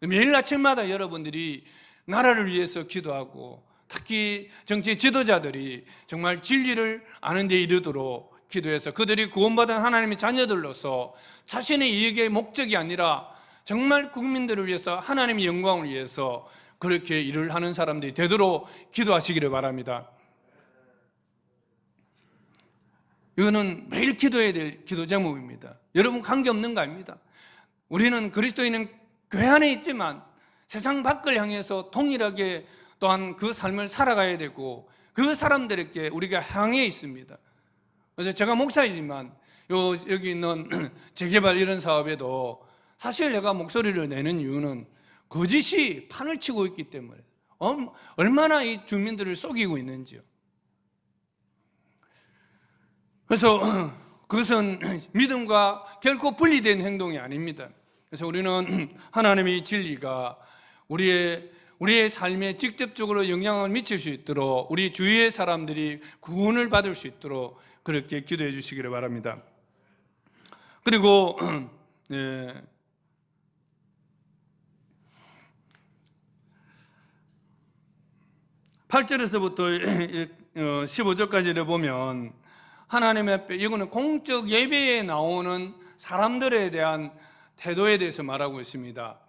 매일 아침마다 여러분들이 나라를 위해서 기도하고 특히 정치 지도자들이 정말 진리를 아는 데 이르도록 기도해서 그들이 구원받은 하나님의 자녀들로서 자신의 이익의 목적이 아니라 정말 국민들을 위해서 하나님의 영광을 위해서 그렇게 일을 하는 사람들이 되도록 기도하시기를 바랍니다. 이거는 매일 기도해야 될 기도 제목입니다. 여러분 관계없는 거 아닙니다. 우리는 그리스도인은 교회 안에 있지만 세상 밖을 향해서 동일하게 또한 그 삶을 살아가야 되고 그 사람들에게 우리가 향해 있습니다. 그래서 제가 목사이지만 여기 있는 재개발 이런 사업에도 사실 내가 목소리를 내는 이유는 거짓이 판을 치고 있기 때문에 얼마나 이 주민들을 속이고 있는지요. 그래서 그것은 믿음과 결코 분리된 행동이 아닙니다. 그래서 우리는 하나님의 진리가 우리의 삶에 직접적으로 영향을 미칠 수 있도록 우리 주위의 사람들이 구원을 받을 수 있도록 그렇게 기도해 주시기를 바랍니다. 그리고 8절에서부터 15절까지를 보면 하나님 앞에, 이거는 공적 예배에 나오는 사람들에 대한 태도에 대해서 말하고 있습니다.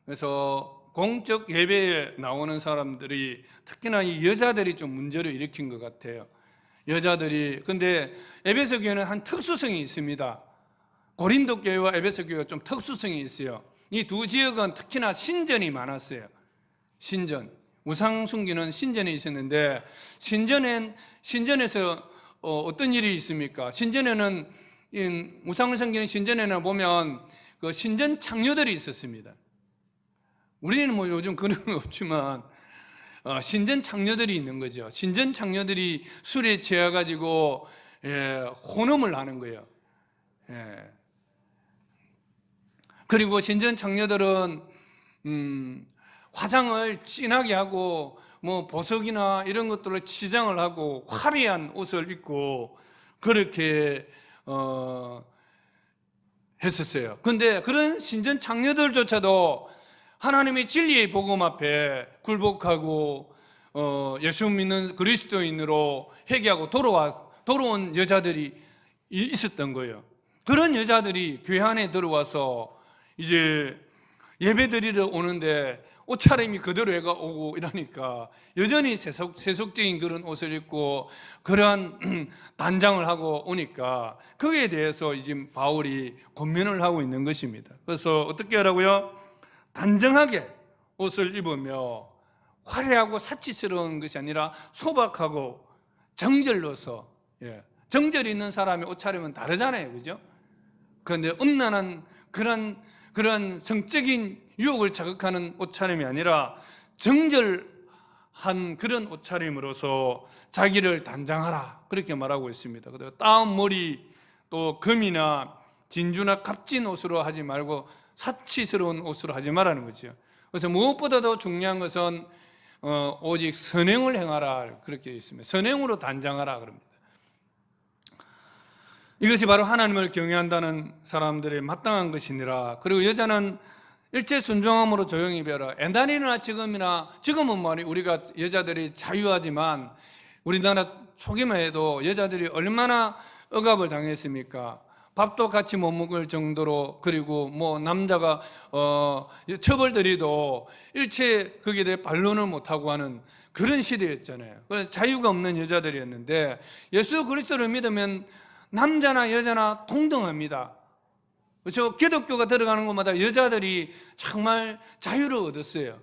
그래서 공적 예배에 나오는 사람들이 특히나 이 여자들이 좀 문제를 일으킨 것 같아요. 여자들이, 근데 에베소 교회는 한 특수성이 있습니다. 고린도 교회와 에베소 교회가 좀 특수성이 있어요. 이 두 지역은 특히나 신전이 많았어요. 신전, 우상 숨기는 신전이 있었는데 신전에서 어떤 일이 있습니까? 신전에는 우상을 섬기는 신전에는 보면 그 신전 창녀들이 있었습니다. 우리는 뭐 요즘 그런 거 없지만 신전 창녀들이 있는 거죠. 신전 창녀들이 술에 취해가지고 혼음을 하는 거예요. 그리고 신전 장녀들은 화장을 진하게 하고 뭐 보석이나 이런 것들을 치장을 하고 화려한 옷을 입고 그렇게 했었어요. 근데 그런 신전 장녀들조차도 하나님의 진리의 복음 앞에 굴복하고 예수 믿는 그리스도인으로 회개하고 돌아온 여자들이 있었던 거예요. 그런 여자들이 교회 안에 들어와서 이제 예배 드리러 오는데 옷차림이 그대로 애가 오고 이러니까 여전히 세속적인 그런 옷을 입고 그러한 단장을 하고 오니까 거기에 대해서 이제 바울이 권면을 하고 있는 것입니다. 그래서 어떻게 하라고요? 단정하게 옷을 입으며 화려하고 사치스러운 것이 아니라 소박하고 정절로서, 정절이 있는 사람의 옷차림은 다르잖아요, 그죠? 그런데 음란한 그런 성적인 유혹을 자극하는 옷차림이 아니라 정절한 그런 옷차림으로서 자기를 단장하라, 그렇게 말하고 있습니다. 그리고 따은 머리, 또 금이나 진주나 값진 옷으로 하지 말고 사치스러운 옷으로 하지 말라는 거죠. 그래서 무엇보다도 중요한 것은 오직 선행을 행하라, 그렇게 있습니다. 선행으로 단장하라 그럽니다. 이것이 바로 하나님을 경외한다는 사람들의 마땅한 것이니라. 그리고 여자는 일체 순종함으로 조용히 배우라. 옛날이나 지금은 말이 우리가 여자들이 자유하지만 우리나라 초기만 해도 여자들이 얼마나 억압을 당했습니까? 밥도 같이 못 먹을 정도로, 그리고 뭐 남자가 처벌들이도 일체 거기에 대해 반론을 못하고 하는 그런 시대였잖아요. 그래서 자유가 없는 여자들이었는데 예수 그리스도를 믿으면 남자나 여자나 동등합니다. 그렇죠? 기독교가 들어가는 곳마다 여자들이 정말 자유를 얻었어요.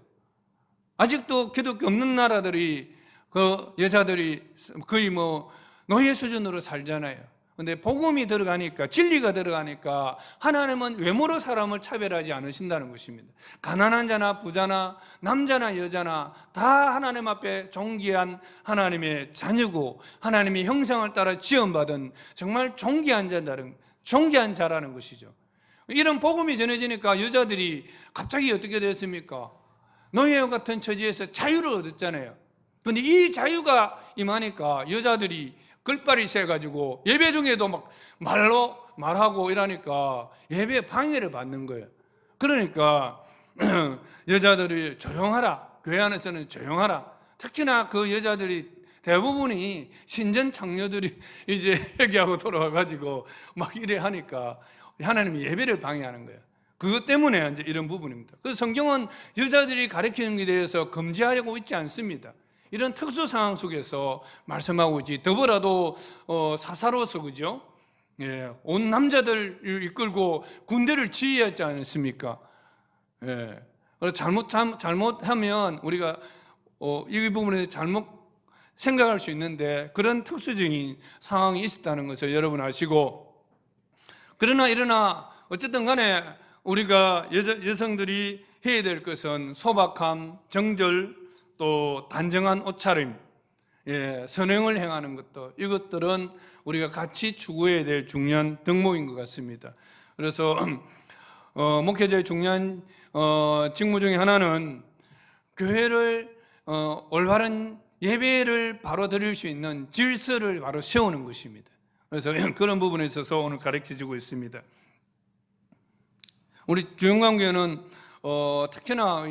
아직도 기독교 없는 나라들이 그 여자들이 거의 뭐 노예 수준으로 살잖아요. 근데 복음이 들어가니까, 진리가 들어가니까 하나님은 외모로 사람을 차별하지 않으신다는 것입니다. 가난한 자나 부자나 남자나 여자나 다 하나님 앞에 존귀한 하나님의 자녀고 하나님의 형상을 따라 지원받은 정말 존귀한 자라는 것이죠. 이런 복음이 전해지니까 여자들이 갑자기 어떻게 됐습니까? 노예와 같은 처지에서 자유를 얻었잖아요. 그런데 이 자유가 임하니까 여자들이 글발이 세가지고 예배 중에도 막 말로 말하고 이러니까 예배에 방해를 받는 거예요. 그러니까 여자들이 조용하라, 교회 안에서는 조용하라. 특히나 그 여자들이 대부분이 신전 장녀들이 이제 회개하고 돌아와가지고 막 이래 하니까 하나님이 예배를 방해하는 거예요. 그것 때문에 이제 이런 부분입니다. 그래서 성경은 여자들이 가르치는 것에 대해서 금지하려고 있지 않습니다. 이런 특수 상황 속에서 말씀하고 있지. 더불어도 사사로서, 그죠? 온 남자들 이끌고 군대를 지휘하지 않습니까? 잘못하면 우리가 이 부분에 잘못 생각할 수 있는데 그런 특수적인 상황이 있었다는 것을 여러분 아시고, 그러나 어쨌든 간에 우리가 여성들이 해야 될 것은 소박함, 정절, 또 단정한 옷차림, 선행을 행하는 것도, 이것들은 우리가 같이 추구해야 될 중요한 덕목인 것 같습니다. 그래서 목회자의 중요한 직무 중에 하나는 교회를 올바른 예배를 바로 드릴 수 있는 질서를 바로 세우는 것입니다. 그래서 그런 부분에 있어서 오늘 가르쳐주고 있습니다. 우리 주영광교회는 특히나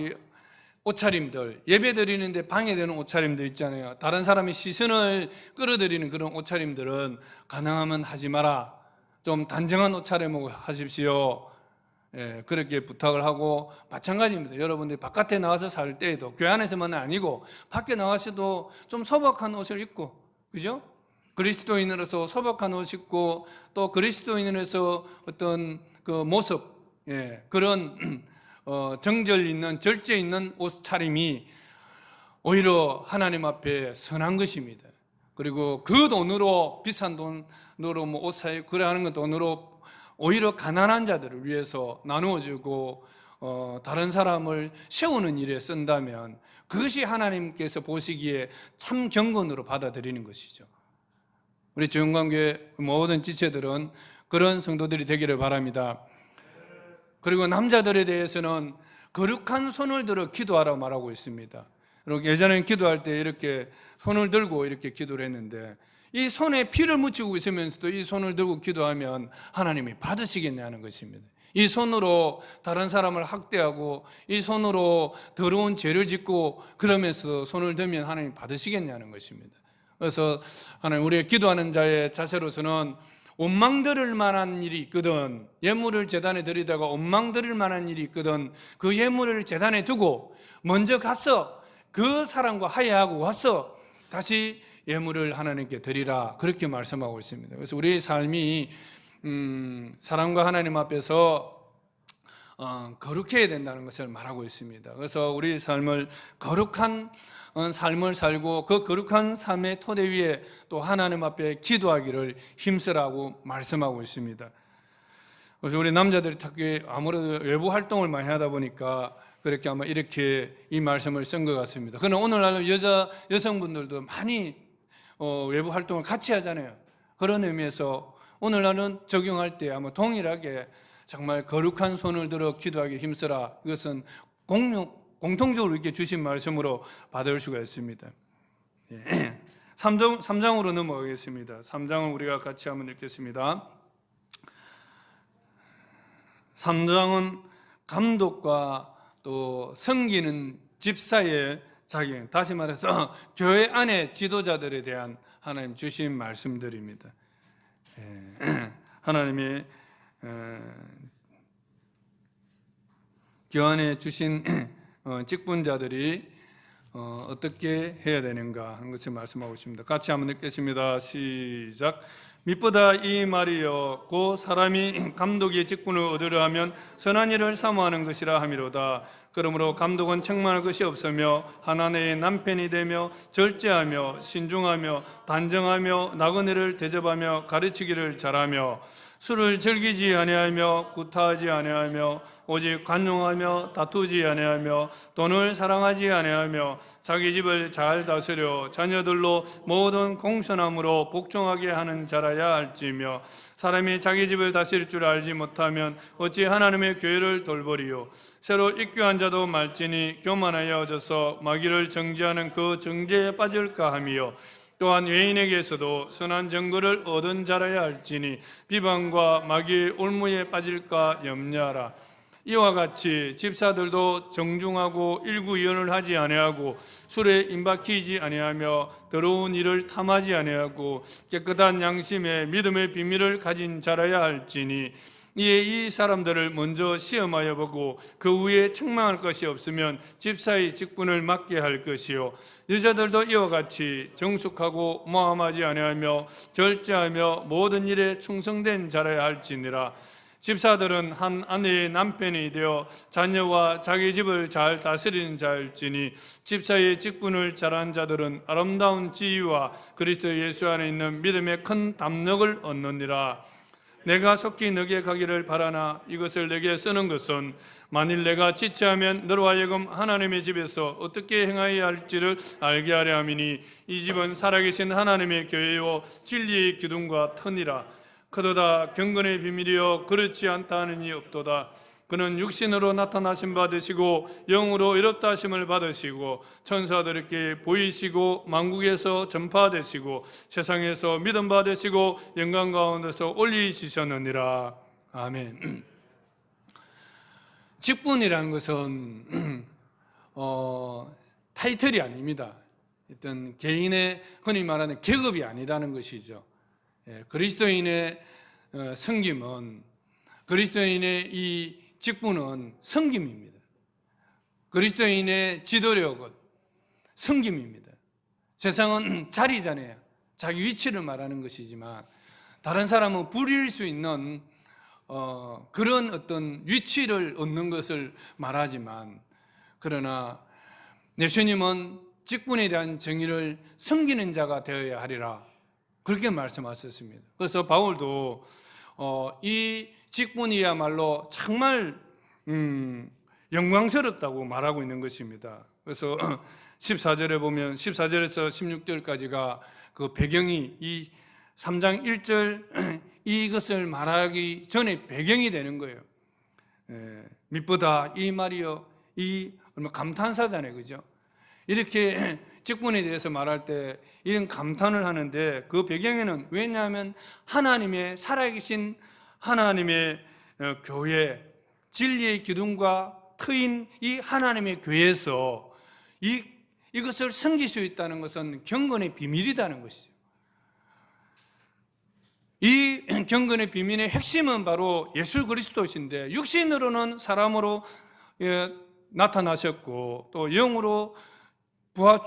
옷차림들, 예배 드리는데 방해되는 옷차림들 있잖아요. 다른 사람의 시선을 끌어들이는 그런 옷차림들은 가능하면 하지 마라, 좀 단정한 옷차림으로 하십시오, 그렇게 부탁을 하고, 마찬가지입니다. 여러분들이 바깥에 나와서 살 때에도, 교회 안에서만 아니고 밖에 나가셔도 좀 소박한 옷을 입고, 그죠? 그리스도인으로서 소박한 옷 입고, 또 그리스도인으로서 어떤 그 모습, 그런 정절 있는, 절제 있는 옷차림이 오히려 하나님 앞에 선한 것입니다. 그리고 그 돈으로, 비싼 돈으로 뭐 옷 사입고 그래 하는 것 돈으로 오히려 가난한 자들을 위해서 나누어주고 다른 사람을 세우는 일에 쓴다면 그것이 하나님께서 보시기에 참 경건으로 받아들이는 것이죠. 우리 주영광교회 모든 지체들은 그런 성도들이 되기를 바랍니다. 그리고 남자들에 대해서는 거룩한 손을 들어 기도하라고 말하고 있습니다. 이렇게 예전에는 기도할 때 이렇게 손을 들고 이렇게 기도를 했는데, 이 손에 피를 묻히고 있으면서도 이 손을 들고 기도하면 하나님이 받으시겠냐는 것입니다. 이 손으로 다른 사람을 학대하고 이 손으로 더러운 죄를 짓고 그러면서 손을 들면 하나님 받으시겠냐는 것입니다. 그래서 하나님, 우리의 기도하는 자의 자세로서는 원망 들을 만한 일이 있거든, 예물을 제단에 드리다가 원망 들을 만한 일이 있거든, 그 예물을 제단에 두고 먼저 가서 그 사람과 화해하고 와서 다시 예물을 하나님께 드리라, 그렇게 말씀하고 있습니다. 그래서 우리의 삶이 사람과 하나님 앞에서 거룩해야 된다는 것을 말하고 있습니다. 그래서 우리의 삶을 거룩한 삶을 살고 그 거룩한 삶의 토대 위에 또 하나님 앞에 기도하기를 힘쓰라고 말씀하고 있습니다. 그래서 우리 남자들이 특히 아무래도 외부 활동을 많이 하다 보니까 그렇게 아마 이렇게 이 말씀을 쓴 것 같습니다. 그러나 오늘날 여성분들도 많이 외부 활동을 같이 하잖아요. 그런 의미에서 오늘날은 적용할 때 아마 동일하게 정말 거룩한 손을 들어 기도하기 힘쓰라, 이것은 공통적으로 이렇게 주신 말씀으로 받을 수가 있습니다. 3장으로 넘어가겠습니다. 3장을 우리가 같이 한번 읽겠습니다. 3장은 감독과 또 섬기는 집사의 자격, 다시 말해서 교회 안의 지도자들에 대한 하나님 주신 말씀들입니다. 하나님이 교환에 주신 직분자들이 어떻게 해야 되는가 하는 것을 말씀하고 있습니다. 같이 한번 읽겠습니다. 시작. mit보다 이 말이여 곧 사람이 감독의 직분을 얻으려 하면 선한 일을 사모하는 것이라 함이로다. 그러므로 감독은 책망할 것이 없으며 하나님의 남편이 되며 절제하며 신중하며 단정하며 나그네를 대접하며 가르치기를 잘하며 술을 즐기지 아니하며 구타하지 아니하며 오직 관용하며 다투지 아니하며 돈을 사랑하지 아니하며 자기 집을 잘 다스려 자녀들로 모든 공손함으로 복종하게 하는 자라야 할지며 사람이 자기 집을 다스릴 줄 알지 못하면 어찌 하나님의 교회를 돌보리요. 새로 입교한 자도 말지니 교만하여져서 마귀를 정죄하는 그 정죄에 빠질까 하며 또한 외인에게서도 선한 증거를 얻은 자라야 할지니 비방과 마귀의 올무에 빠질까 염려하라. 이와 같이 집사들도 정중하고 일구이언을 하지 아니하고 술에 임박히지 아니하며 더러운 일을 탐하지 아니하고 깨끗한 양심에 믿음의 비밀을 가진 자라야 할지니 이에 이 사람들을 먼저 시험하여 보고 그 후에 책망할 것이 없으면 집사의 직분을 맡게 할 것이요 여자들도 이와 같이 정숙하고 모함하지 아니하며 절제하며 모든 일에 충성된 자라야 할지니라. 집사들은 한 아내의 남편이 되어 자녀와 자기 집을 잘 다스리는 자일지니 집사의 직분을 잘한 자들은 아름다운 지위와 그리스도 예수 안에 있는 믿음의 큰 담력을 얻느니라. 내가 속히 너게 가기를 바라나 이것을 내게 쓰는 것은 만일 내가 지체하면 너로 하여금 하나님의 집에서 어떻게 행하여야 할지를 알게 하려 함이니 이 집은 살아계신 하나님의 교회요 진리의 기둥과 터니라. 그도다 경건의 비밀이여 그렇지 않다 하는 이 없도다. 그는 육신으로 나타나신 바 되시고 영으로 이롭다 하심을 받으시고 천사들에게 보이시고 만국에서 전파되시고 세상에서 믿음 받으시고 영광 가운데서 올리시셨느니라. 아멘. 직분이라는 것은 타이틀이 아닙니다. 어떤 개인의 흔히 말하는 계급이 아니라는 것이죠. 그리스도인의 섬김은, 그리스도인의 이 직분은 섬김입니다. 그리스도인의 지도력은 섬김입니다. 세상은 자리잖아요. 자기 위치를 말하는 것이지만 다른 사람은 부릴 수 있는 그런 어떤 위치를 얻는 것을 말하지만, 그러나 예수님은 직분에 대한 정의를 섬기는 자가 되어야 하리라, 그렇게 말씀하셨습니다. 그래서 바울도 이 직분이야말로 정말 영광스럽다고 말하고 있는 것입니다. 그래서 14절에 보면 14절에서 16절까지가 그 배경이 이 3장 1절 이것을 말하기 전에 배경이 되는 거예요. mit보다 이 말이요, 이 얼마 감탄사잖아요, 그죠? 이렇게 직분에 대해서 말할 때 이런 감탄을 하는데 그 배경에는, 왜냐하면 하나님의 살아계신 하나님의 교회, 진리의 기둥과 트인 이 하나님의 교회에서 이것을 섬길 수 있다는 것은 경건의 비밀이라는 것이죠. 이 경건의 비밀의 핵심은 바로 예수 그리스도이신데, 육신으로는 사람으로 나타나셨고 또 영으로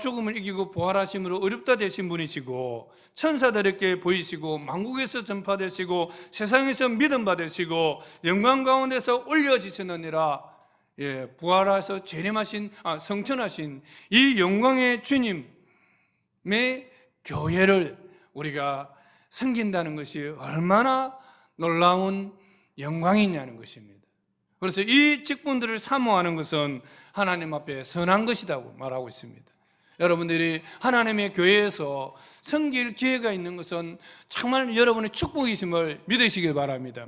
죽음을 이기고 부활하심으로 어렵다 되신 분이시고, 천사들에게 보이시고 만국에서 전파되시고 세상에서 믿음 받으시고 영광 가운데서 올려지시느니라. 부활하셔서 재림하신, 성천하신 이 영광의 주님의 교회를 우리가 섬긴다는 것이 얼마나 놀라운 영광이냐는 것입니다. 그래서 이 직분들을 사모하는 것은 하나님 앞에 선한 것이라고 말하고 있습니다. 여러분들이 하나님의 교회에서 섬길 기회가 있는 것은 정말 여러분의 축복이심을 믿으시길 바랍니다.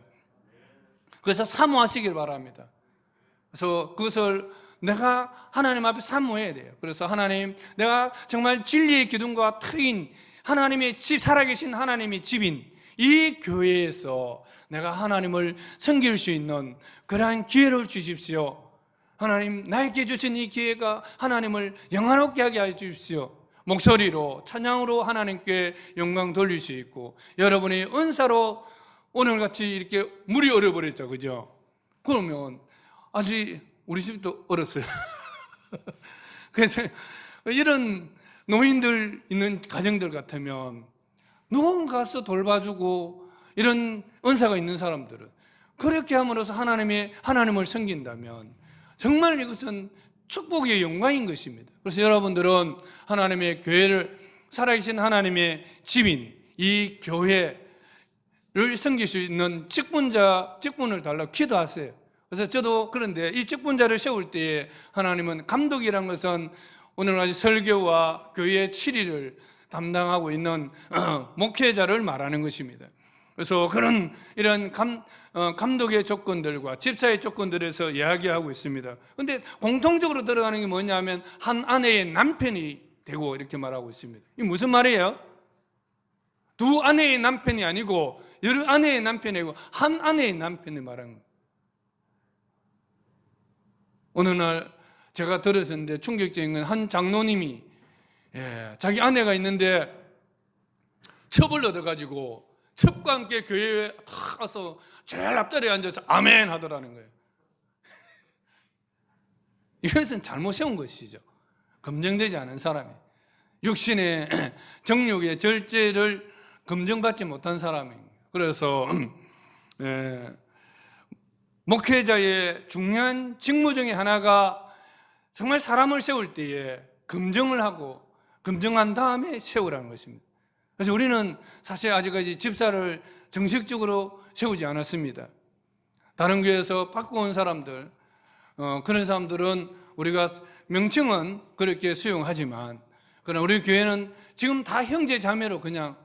그래서 사모하시길 바랍니다. 그래서 그것을 내가 하나님 앞에 사모해야 돼요. 그래서 하나님, 내가 정말 진리의 기둥과 트인 하나님의 집, 살아계신 하나님의 집인 이 교회에서 내가 하나님을 섬길 수 있는 그러한 기회를 주십시오. 하나님, 나에게 주신 이 기회가 하나님을 영화롭게 하게 해주십시오. 목소리로, 찬양으로 하나님께 영광 돌릴 수 있고, 여러분의 은사로 오늘같이 이렇게 물이 얼어버렸죠, 그죠? 그러면 아직 우리 집도 얼었어요. 그래서 이런 노인들 있는 가정들 같으면 누군가 가서 돌봐주고, 이런 은사가 있는 사람들은 그렇게 함으로써 하나님을 섬긴다면 정말 이것은 축복의 영광인 것입니다. 그래서 여러분들은 하나님의 교회를, 살아계신 하나님의 집인 이 교회를 섬길 수 있는 직분을 달라고 기도하세요. 그래서 저도 그런데 이 직분자를 세울 때에 하나님은, 감독이란 것은 오늘까지 설교와 교회의 치리를 담당하고 있는 목회자를 말하는 것입니다. 그래서 이런 감독의 조건들과 집사의 조건들에서 이야기하고 있습니다. 그런데 공통적으로 들어가는 게 뭐냐면 한 아내의 남편이 되고 이렇게 말하고 있습니다. 이게 무슨 말이에요? 두 아내의 남편이 아니고 여러 아내의 남편이 아니고 한 아내의 남편이 말하는 거예요. 어느 날 제가 들었었는데 충격적인 건, 한 장로님이 자기 아내가 있는데 첩을 얻어가지고 첩과 함께 교회에 탁 와서 제일 앞자리에 앉아서 아멘 하더라는 거예요. 이것은 잘못 세운 것이죠. 검증되지 않은 사람이, 육신의 정욕의 절제를 검증받지 못한 사람입니다. 그래서 목회자의 중요한 직무 중에 하나가 정말 사람을 세울 때에 검증을 하고 검증한 다음에 세우라는 것입니다. 그래서 우리는 사실 아직까지 집사를 정식적으로 세우지 않았습니다. 다른 교회에서 바꿔온 사람들, 그런 사람들은 우리가 명칭은 그렇게 수용하지만, 그러나 우리 교회는 지금 다 형제 자매로 그냥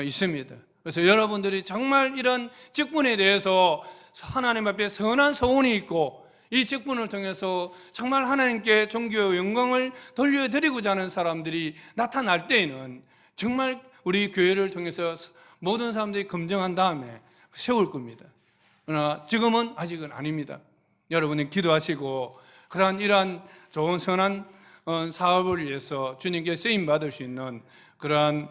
있습니다. 그래서 여러분들이 정말 이런 직분에 대해서 하나님 앞에 선한 소원이 있고, 이 직분을 통해서 정말 하나님께 존귀와 영광을 돌려드리고자 하는 사람들이 나타날 때에는 정말 우리 교회를 통해서 모든 사람들이 검증한 다음에 세울 겁니다. 그러나 지금은 아직은 아닙니다. 여러분이 기도하시고 이러한 좋은 선한 사업을 위해서 주님께 쓰임받을 수 있는 그러한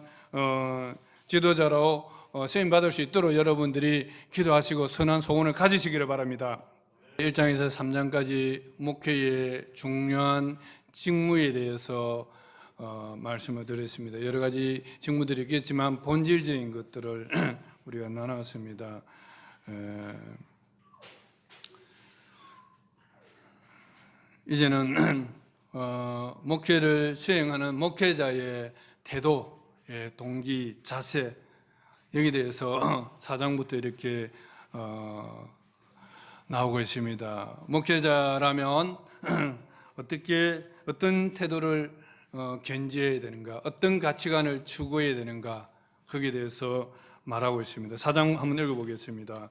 지도자로 쓰임받을 수 있도록 여러분들이 기도하시고 선한 소원을 가지시기를 바랍니다. 1장에서 3장까지 목회의 중요한 직무에 대해서 말씀을 드렸습니다. 여러 가지 직무들이 있겠지만 본질적인 것들을 우리가 나눴습니다. 이제는 목회를 수행하는 목회자의 태도, 동기, 자세, 여기에 대해서 4장부터 이렇게 나오고 있습니다. 목회자라면 어떤 태도를 견지해야 되는가, 어떤 가치관을 추구해야 되는가, 거기에 대해서 말하고 있습니다. 4장 한번 읽어보겠습니다.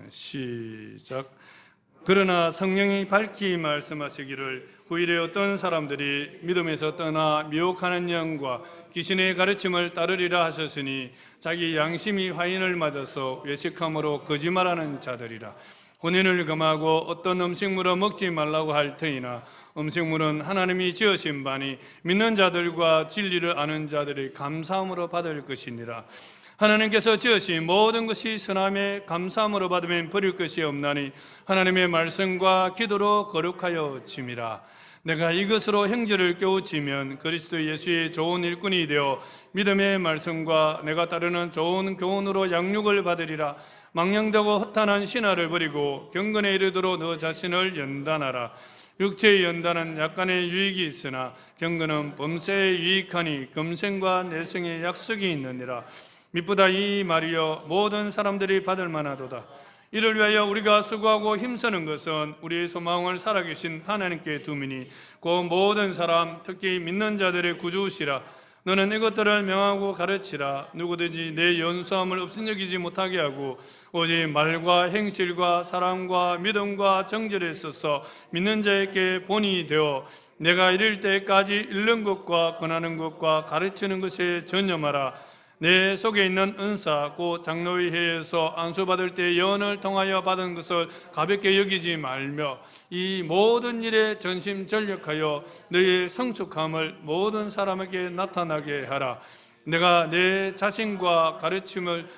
시작. 그러나 성령이 밝히 말씀하시기를 후일에 어떤 사람들이 믿음에서 떠나 미혹하는 영과 귀신의 가르침을 따르리라 하셨으니 자기 양심이 화인을 맞아서 외식함으로 거짓말하는 자들이라. 혼인을 금하고 어떤 음식물을 먹지 말라고 할 터이나 음식물은 하나님이 지으신 바니 믿는 자들과 진리를 아는 자들이 감사함으로 받을 것이니라. 하나님께서 지으신 모든 것이 선함에 감사함으로 받으면 버릴 것이 없나니 하나님의 말씀과 기도로 거룩하여 짐이라. 내가 이것으로 형제를 깨우치면 그리스도 예수의 좋은 일꾼이 되어 믿음의 말씀과 내가 따르는 좋은 교훈으로 양육을 받으리라. 망령되고 허탄한 신화를 버리고 경건에 이르도록 너 자신을 연단하라. 육체의 연단은 약간의 유익이 있으나 경건은 범세에 유익하니 금생과 내생에 약속이 있느니라. 미쁘다 이 말이여 모든 사람들이 받을 만하도다. 이를 위하여 우리가 수고하고 힘쓰는 것은 우리의 소망을 살아계신 하나님께 두미니 곧 모든 사람 특히 믿는 자들의 구주시라. 너는 이것들을 명하고 가르치라. 누구든지 내 연수함을 없인여기지 못하게 하고 오직 말과 행실과 사랑과 믿음과 정절에 있어서 믿는 자에게 본이 되어 내가 이를 때까지 읽는 것과 권하는 것과 가르치는 것에 전념하라. 내 속에 있는 은사 곧 장로의 회에서 안수받을 때 예언을 통하여 받은 것을 가볍게 여기지 말며 이 모든 일에 전심전력하여 너의 성숙함을 모든 사람에게 나타나게 하라. 내가 내 자신과 가르침을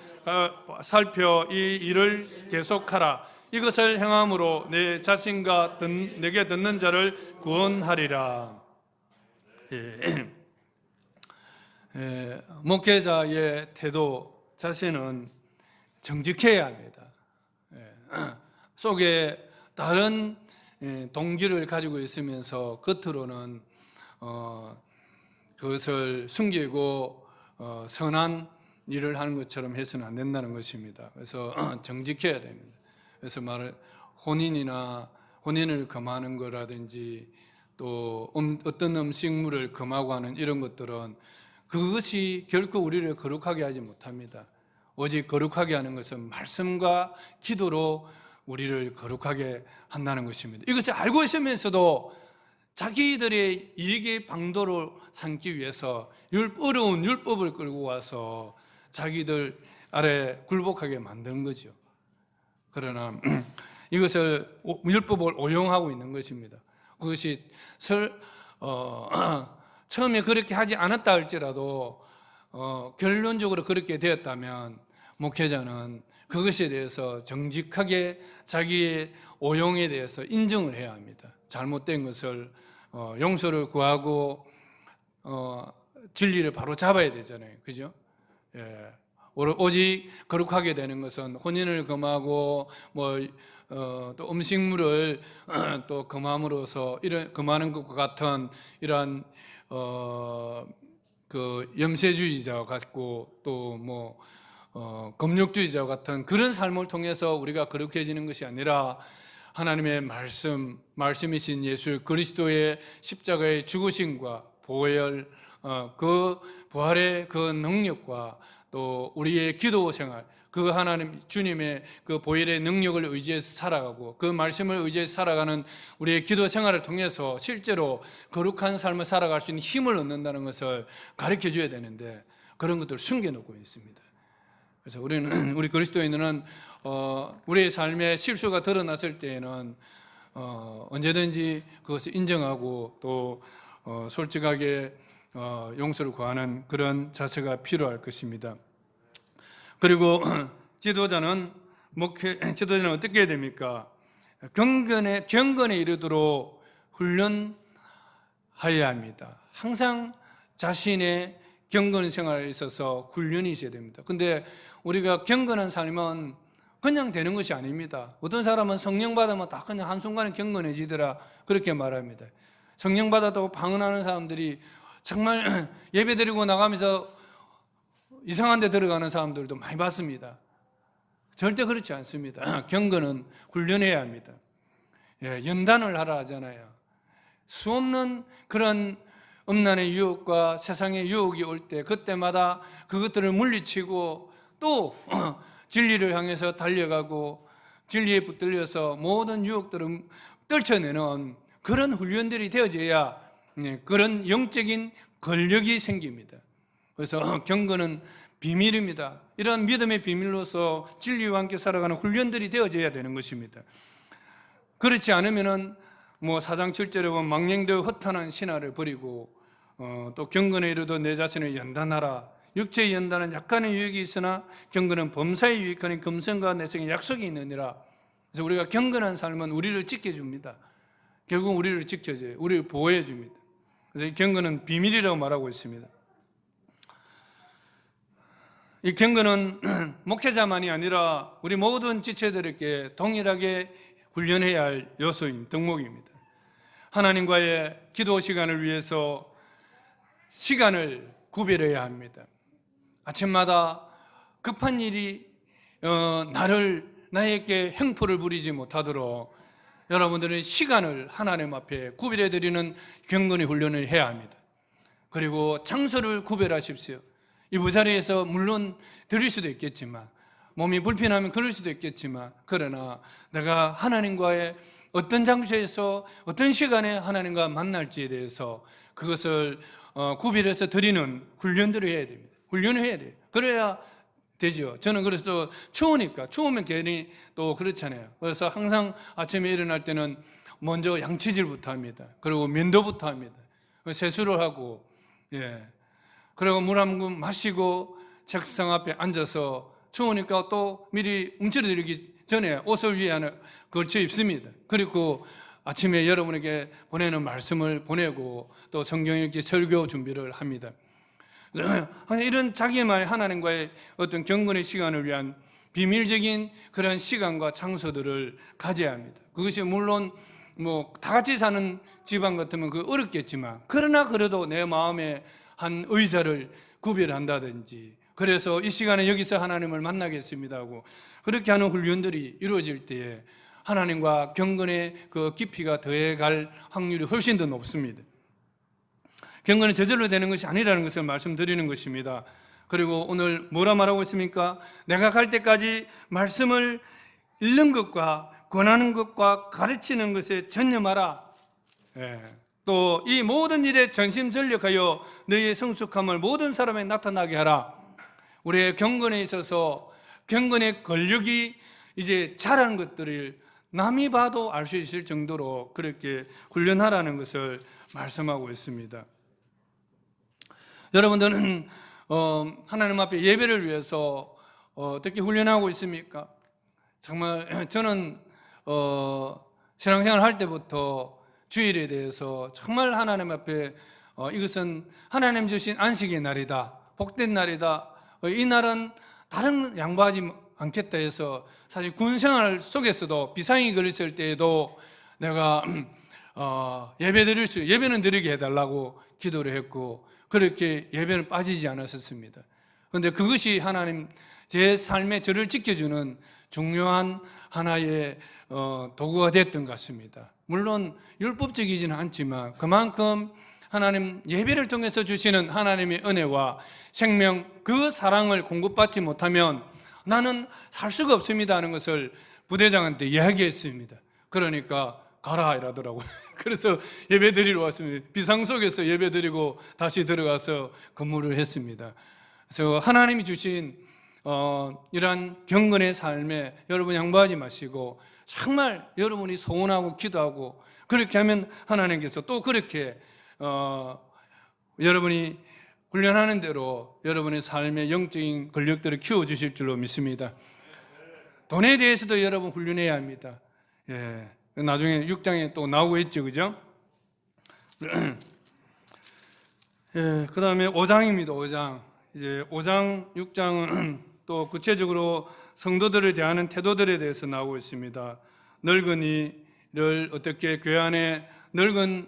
살펴 이 일을 계속하라. 이것을 행함으로 내 자신과 내게 듣는 자를 구원하리라. 목회자의 태도 자신은 정직해야 합니다. 속에 다른 동기를 가지고 있으면서 겉으로는 그것을 숨기고 선한 일을 하는 것처럼 해서는 안 된다는 것입니다. 그래서 정직해야 됩니다. 그래서 혼인을 금하는 거라든지 또 어떤 음식물을 금하고 하는 이런 것들은 그것이 결코 우리를 거룩하게 하지 못합니다. 오직 거룩하게 하는 것은 말씀과 기도로 우리를 거룩하게 한다는 것입니다. 이것을 알고 있으면서도 자기들의 이익의 방도를 삼기 위해서 어려운 율법을 끌고 와서 자기들 아래 굴복하게 만드는 거죠. 그러나 이것을 율법을 오용하고 있는 것입니다. 그것이 처음에 그렇게 하지 않았다 할지라도 결론적으로 그렇게 되었다면 목회자는 그것에 대해서 정직하게 자기의 오용에 대해서 인정을 해야 합니다. 잘못된 것을 용서를 구하고 진리를 바로 잡아야 되잖아요. 그죠? 예. 오직 거룩하게 되는 것은 혼인을 금하고 또 음식물을 또 금함으로써 금하는 것과 같은 이러한 그 염세주의자와 같고 또 금욕주의자와 같은 그런 삶을 통해서 우리가 거룩해지는 것이 아니라 하나님의 말씀이신 예수 그리스도의 십자가의 죽으심과 보혈, 그 부활의 그 능력과 또 우리의 기도 생활, 그 하나님 주님의 그 보혈의 능력을 의지해서 살아가고 그 말씀을 의지해서 살아가는 우리의 기도 생활을 통해서 실제로 거룩한 삶을 살아갈 수 있는 힘을 얻는다는 것을 가르쳐 줘야 되는데 그런 것들을 숨겨놓고 있습니다. 그래서 우리 그리스도인은 우리의 삶에 실수가 드러났을 때에는 언제든지 그것을 인정하고 또 솔직하게 용서를 구하는 그런 자세가 필요할 것입니다. 그리고 지도자는 어떻게 해야 됩니까? 경건에 이르도록 훈련하여야 합니다. 항상 자신의 경건 생활에 있어서 훈련이 있어야 됩니다. 근데 우리가 경건한 삶은 그냥 되는 것이 아닙니다. 어떤 사람은 성령 받으면 다 그냥 한순간에 경건해지더라 그렇게 말합니다. 성령 받았다고 방언하는 사람들이 정말 예배 드리고 나가면서 이상한 데 들어가는 사람들도 많이 봤습니다. 절대 그렇지 않습니다. 경건은 훈련해야 합니다. 연단을 하라 하잖아요. 수없는 그런 음란의 유혹과 세상의 유혹이 올 때 그때마다 그것들을 물리치고 또 진리를 향해서 달려가고 진리에 붙들려서 모든 유혹들을 떨쳐내는 그런 훈련들이 되어져야 그런 영적인 권력이 생깁니다. 그래서 경건은 비밀입니다. 이러한 믿음의 비밀로서 진리와 함께 살아가는 훈련들이 되어져야 되는 것입니다. 그렇지 않으면은 4장 7절에 보면 망령되어 허탄한 신화를 버리고 또 경건에 이르도 내 자신을 연단하라. 육체의 연단은 약간의 유익이 있으나 경건은 범사에 유익하니 금성과 내성에 약속이 있느니라. 그래서 우리가 경건한 삶은 우리를 지켜줍니다. 결국 우리를 지켜줘요. 우리를 보호해 줍니다. 그래서 이 경건은 비밀이라고 말하고 있습니다. 이 경건은 목회자만이 아니라 우리 모든 지체들에게 동일하게 훈련해야 할 요소인 덕목입니다. 하나님과의 기도 시간을 위해서 시간을 구별해야 합니다. 아침마다 급한 일이 나에게 형포를 부리지 못하도록 여러분들은 시간을 하나님 앞에 구별해 드리는 경건의 훈련을 해야 합니다. 그리고 장소를 구별하십시오. 이 부자리에서 물론 드릴 수도 있겠지만, 몸이 불편하면 그럴 수도 있겠지만, 그러나 내가 하나님과의 어떤 장소에서 어떤 시간에 하나님과 만날지에 대해서 그것을 구별해서 드리는 훈련들을 해야 됩니다. 훈련을 해야 돼요. 그래야 되죠. 저는 그래서 추우면 괜히 또 그렇잖아요. 그래서 항상 아침에 일어날 때는 먼저 양치질부터 합니다. 그리고 면도부터 합니다. 세수를 하고, 그리고 물 한 모금 마시고 책상 앞에 앉아서 추우니까 또 미리 움츠러들기 전에 옷을 위에 하나 걸쳐 입습니다. 그리고 아침에 여러분에게 보내는 말씀을 보내고 또 성경 읽기 설교 준비를 합니다. 이런 자기만의 하나님과의 어떤 경건의 시간을 위한 비밀적인 그런 시간과 장소들을 가져야 합니다. 그것이 물론 다 같이 사는 집안 같으면 그 어렵겠지만, 그러나 그래도 내 마음에 한 의사를 구별한다든지, 그래서 이 시간에 여기서 하나님을 만나겠습니다 하고 그렇게 하는 훈련들이 이루어질 때에 하나님과 경건의 그 깊이가 더해갈 확률이 훨씬 더 높습니다. 경건은 저절로 되는 것이 아니라는 것을 말씀드리는 것입니다. 그리고 오늘 뭐라 말하고 있습니까? 내가 갈 때까지 말씀을 읽는 것과 권하는 것과 가르치는 것에 전념하라. 또 이 모든 일에 전심전력하여 너희의 성숙함을 모든 사람에 나타나게 하라. 우리의 경건에 있어서 경건의 권력이 이제 자라는 것들을 남이 봐도 알 수 있을 정도로 그렇게 훈련하라는 것을 말씀하고 있습니다. 여러분들은 하나님 앞에 예배를 위해서 어떻게 훈련하고 있습니까? 정말 저는 신앙생활 할 때부터 주일에 대해서 정말 하나님 앞에 이것은 하나님 주신 안식의 날이다, 복된 날이다, 이 날은 다른 양보하지 않겠다 해서 사실 군생활 속에서도 비상이 걸렸을 때에도 내가 예배는 드리게 해달라고 기도를 했고, 그렇게 예배는 빠지지 않았었습니다. 그런데 그것이 하나님 제 삶에 저를 지켜주는 중요한 하나의 도구가 됐던 것 같습니다. 물론 율법적이지는 않지만 그만큼 하나님 예배를 통해서 주시는 하나님의 은혜와 생명, 그 사랑을 공급받지 못하면 나는 살 수가 없습니다 하는 것을 부대장한테 이야기했습니다. 그러니까 가라 이러더라고요. 그래서 예배 드리러 왔습니다. 비상 속에서 예배 드리고 다시 들어가서 근무를 했습니다. 그래서 하나님이 주신 이러한 경건의 삶에 여러분 양보하지 마시고 정말 여러분이 소원하고 기도하고 그렇게 하면 하나님께서 또 그렇게 여러분이 훈련하는 대로 여러분의 삶의 영적인 권력들을 키워주실 줄로 믿습니다. 돈에 대해서도 여러분 훈련해야 합니다. 나중에 6장에 또 나오고 있죠, 그죠? 그 다음에 5장입니다. 5장. 이제 5장, 6장은 또 구체적으로 성도들을 대하는 태도들에 대해서 나오고 있습니다. 늙은이를 어떻게, 교회 안에 늙은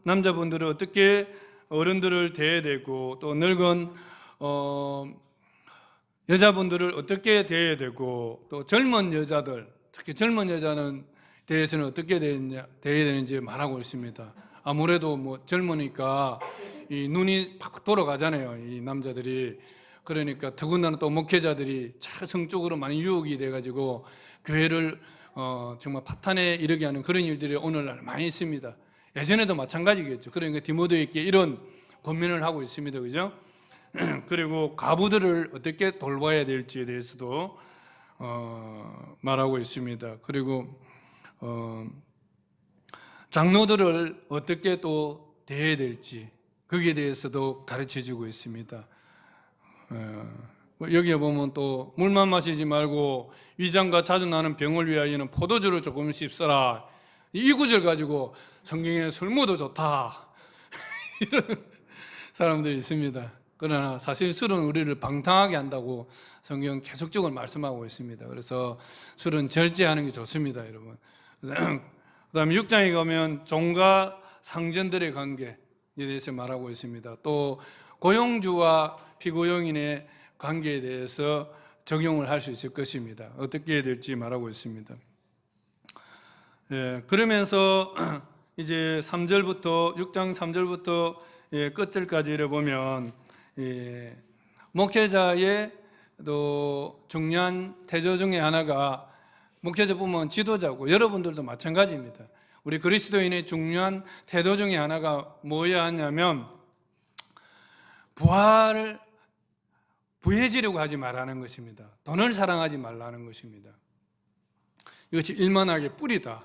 남자분들을 어떻게 어른들을 대해야 되고, 또 늙은 여자분들을 어떻게 대해야 되고, 또 젊은 여자들, 특히 젊은 여자는 대해서는 어떻게 대해야 되는지 말하고 있습니다. 아무래도 뭐 젊으니까 이 눈이 팍 돌아가잖아요, 이 남자들이. 그러니까 더군다나 또 목회자들이 참 성적으로 많이 유혹이 돼가지고 교회를 정말 파탄에 이르게 하는 그런 일들이 오늘날 많이 있습니다. 예전에도 마찬가지겠죠. 그러니까 디모데에게 이런 권면을 하고 있습니다, 그죠? 그리고 과부들을 어떻게 돌봐야 될지에 대해서도 말하고 있습니다. 그리고 장로들을 어떻게 또 대해야 될지 거기에 대해서도 가르쳐주고 있습니다. 여기에 보면 또 물만 마시지 말고 위장과 자주 나는 병을 위하여는 포도주를 조금씩 써라. 이 구절 가지고 성경에 술 먹어도 좋다 이런 사람들이 있습니다. 그러나 사실 술은 우리를 방탕하게 한다고 성경 계속적으로 말씀하고 있습니다. 그래서 술은 절제하는 게 좋습니다, 여러분. 그다음에 6장에 가면 종과 상전들의 관계에 대해서 말하고 있습니다. 또 고용주와 피고용인의 관계에 대해서 적용을 할 수 있을 것입니다. 어떻게 해야 될지 말하고 있습니다. 그러면서 이제 3절부터 6장 3절부터 끝절까지 보면 목회자의 또 중요한 태도 중에 하나가 목회자뿐만 지도자고 여러분들도 마찬가지입니다. 우리 그리스도인의 중요한 태도 중에 하나가 뭐여야 하냐면 부해지려고 하지 말라는 것입니다. 돈을 사랑하지 말라는 것입니다. 이것이 일만하게 뿌리다.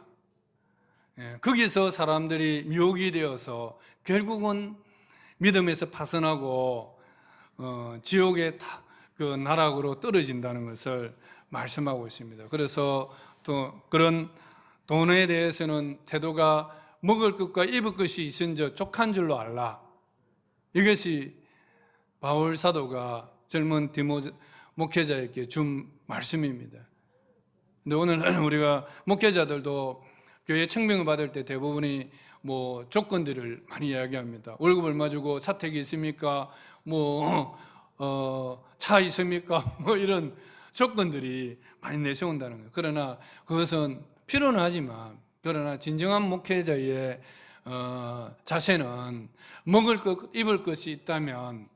거기서 사람들이 미혹이 되어서 결국은 믿음에서 파선하고 지옥의 그 나락으로 떨어진다는 것을 말씀하고 있습니다. 그래서 또 그런 돈에 대해서는 태도가 먹을 것과 입을 것이 있은저 족한 줄로 알라. 이것이 바울 사도가 젊은 목회자에게 준 말씀입니다. 근데 오늘 우리가 목회자들도 교회 청빙을 받을 때 대부분이 뭐 조건들을 많이 이야기합니다. 월급 얼마 주고 사택이 있습니까? 차 있습니까? 이런 조건들이 많이 내세운다는 거예요. 그러나 그것은 필요는 하지만 그러나 진정한 목회자의 자세는 먹을 것, 입을 것이 있다면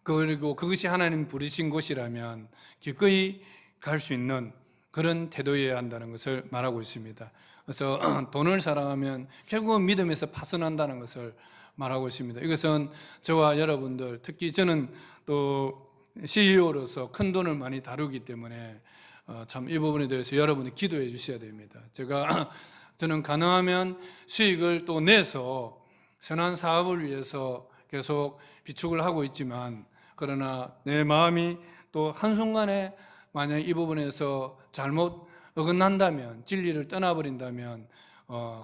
그리고 그것이 하나님 부르신 곳이라면 기꺼이 갈 수 있는 그런 태도여야 한다는 것을 말하고 있습니다. 그래서 돈을 사랑하면 결국은 믿음에서 파선한다는 것을 말하고 있습니다. 이것은 저와 여러분들, 특히 저는 또 CEO로서 큰 돈을 많이 다루기 때문에 참 이 부분에 대해서 여러분이 기도해 주셔야 됩니다. 저는 가능하면 수익을 또 내서 선한 사업을 위해서 계속 비축을 하고 있지만 그러나 내 마음이 또 한순간에 만약 이 부분에서 잘못 어긋난다면 진리를 떠나버린다면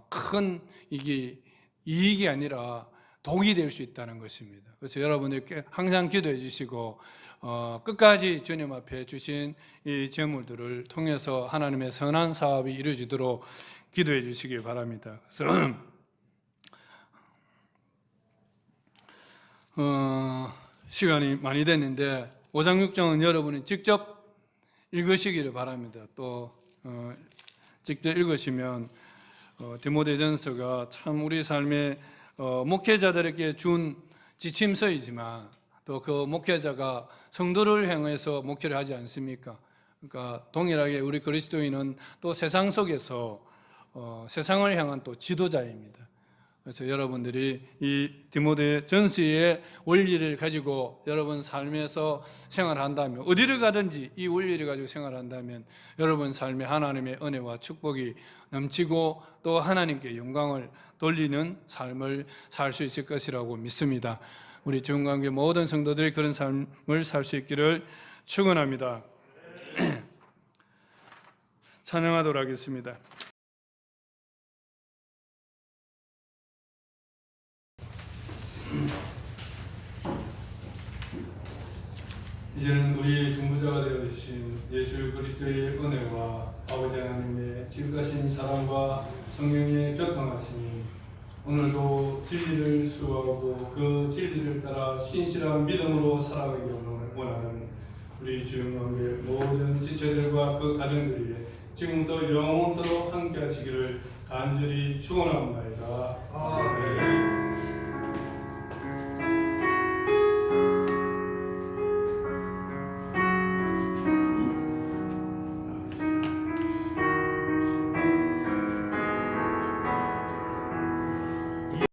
큰 이게 이익이 아니라 독이 될 수 있다는 것입니다. 그래서 여러분들께 항상 기도해 주시고 끝까지 주님 앞에 주신 이 재물들을 통해서 하나님의 선한 사업이 이루어지도록 기도해 주시기 바랍니다. 그래서 시간이 많이 됐는데 5장 6장은 여러분이 직접 읽으시기를 바랍니다. 또 직접 읽으시면 디모데전서가 참 우리 삶의 목회자들에게 준 지침서이지만 또 그 목회자가 성도를 향해서 목회를 하지 않습니까? 그러니까 동일하게 우리 그리스도인은 또 세상 속에서 세상을 향한 또 지도자입니다. 그래서 여러분들이 이 디모데전서의 원리를 가지고 여러분 삶에서 생활한다면 어디를 가든지 이 원리를 가지고 생활한다면 여러분 삶에 하나님의 은혜와 축복이 넘치고 또 하나님께 영광을 돌리는 삶을 살 수 있을 것이라고 믿습니다. 우리 주은관계 모든 성도들이 그런 삶을 살 수 있기를 축원합니다. 찬양하도록 하겠습니다. 이제는 우리의 중보자가 되어주신 예수 그리스도의 은혜와 아버지 하나님의 지극하신 사랑과 성령의 교통하심이 오늘도 진리를 수호하고 그 진리를 따라 신실한 믿음으로 살아가기 원하는 우리 주영광의 모든 지체들과 그 가정들이 지금부터 영원토록 함께 하시기를 간절히 축원합니다.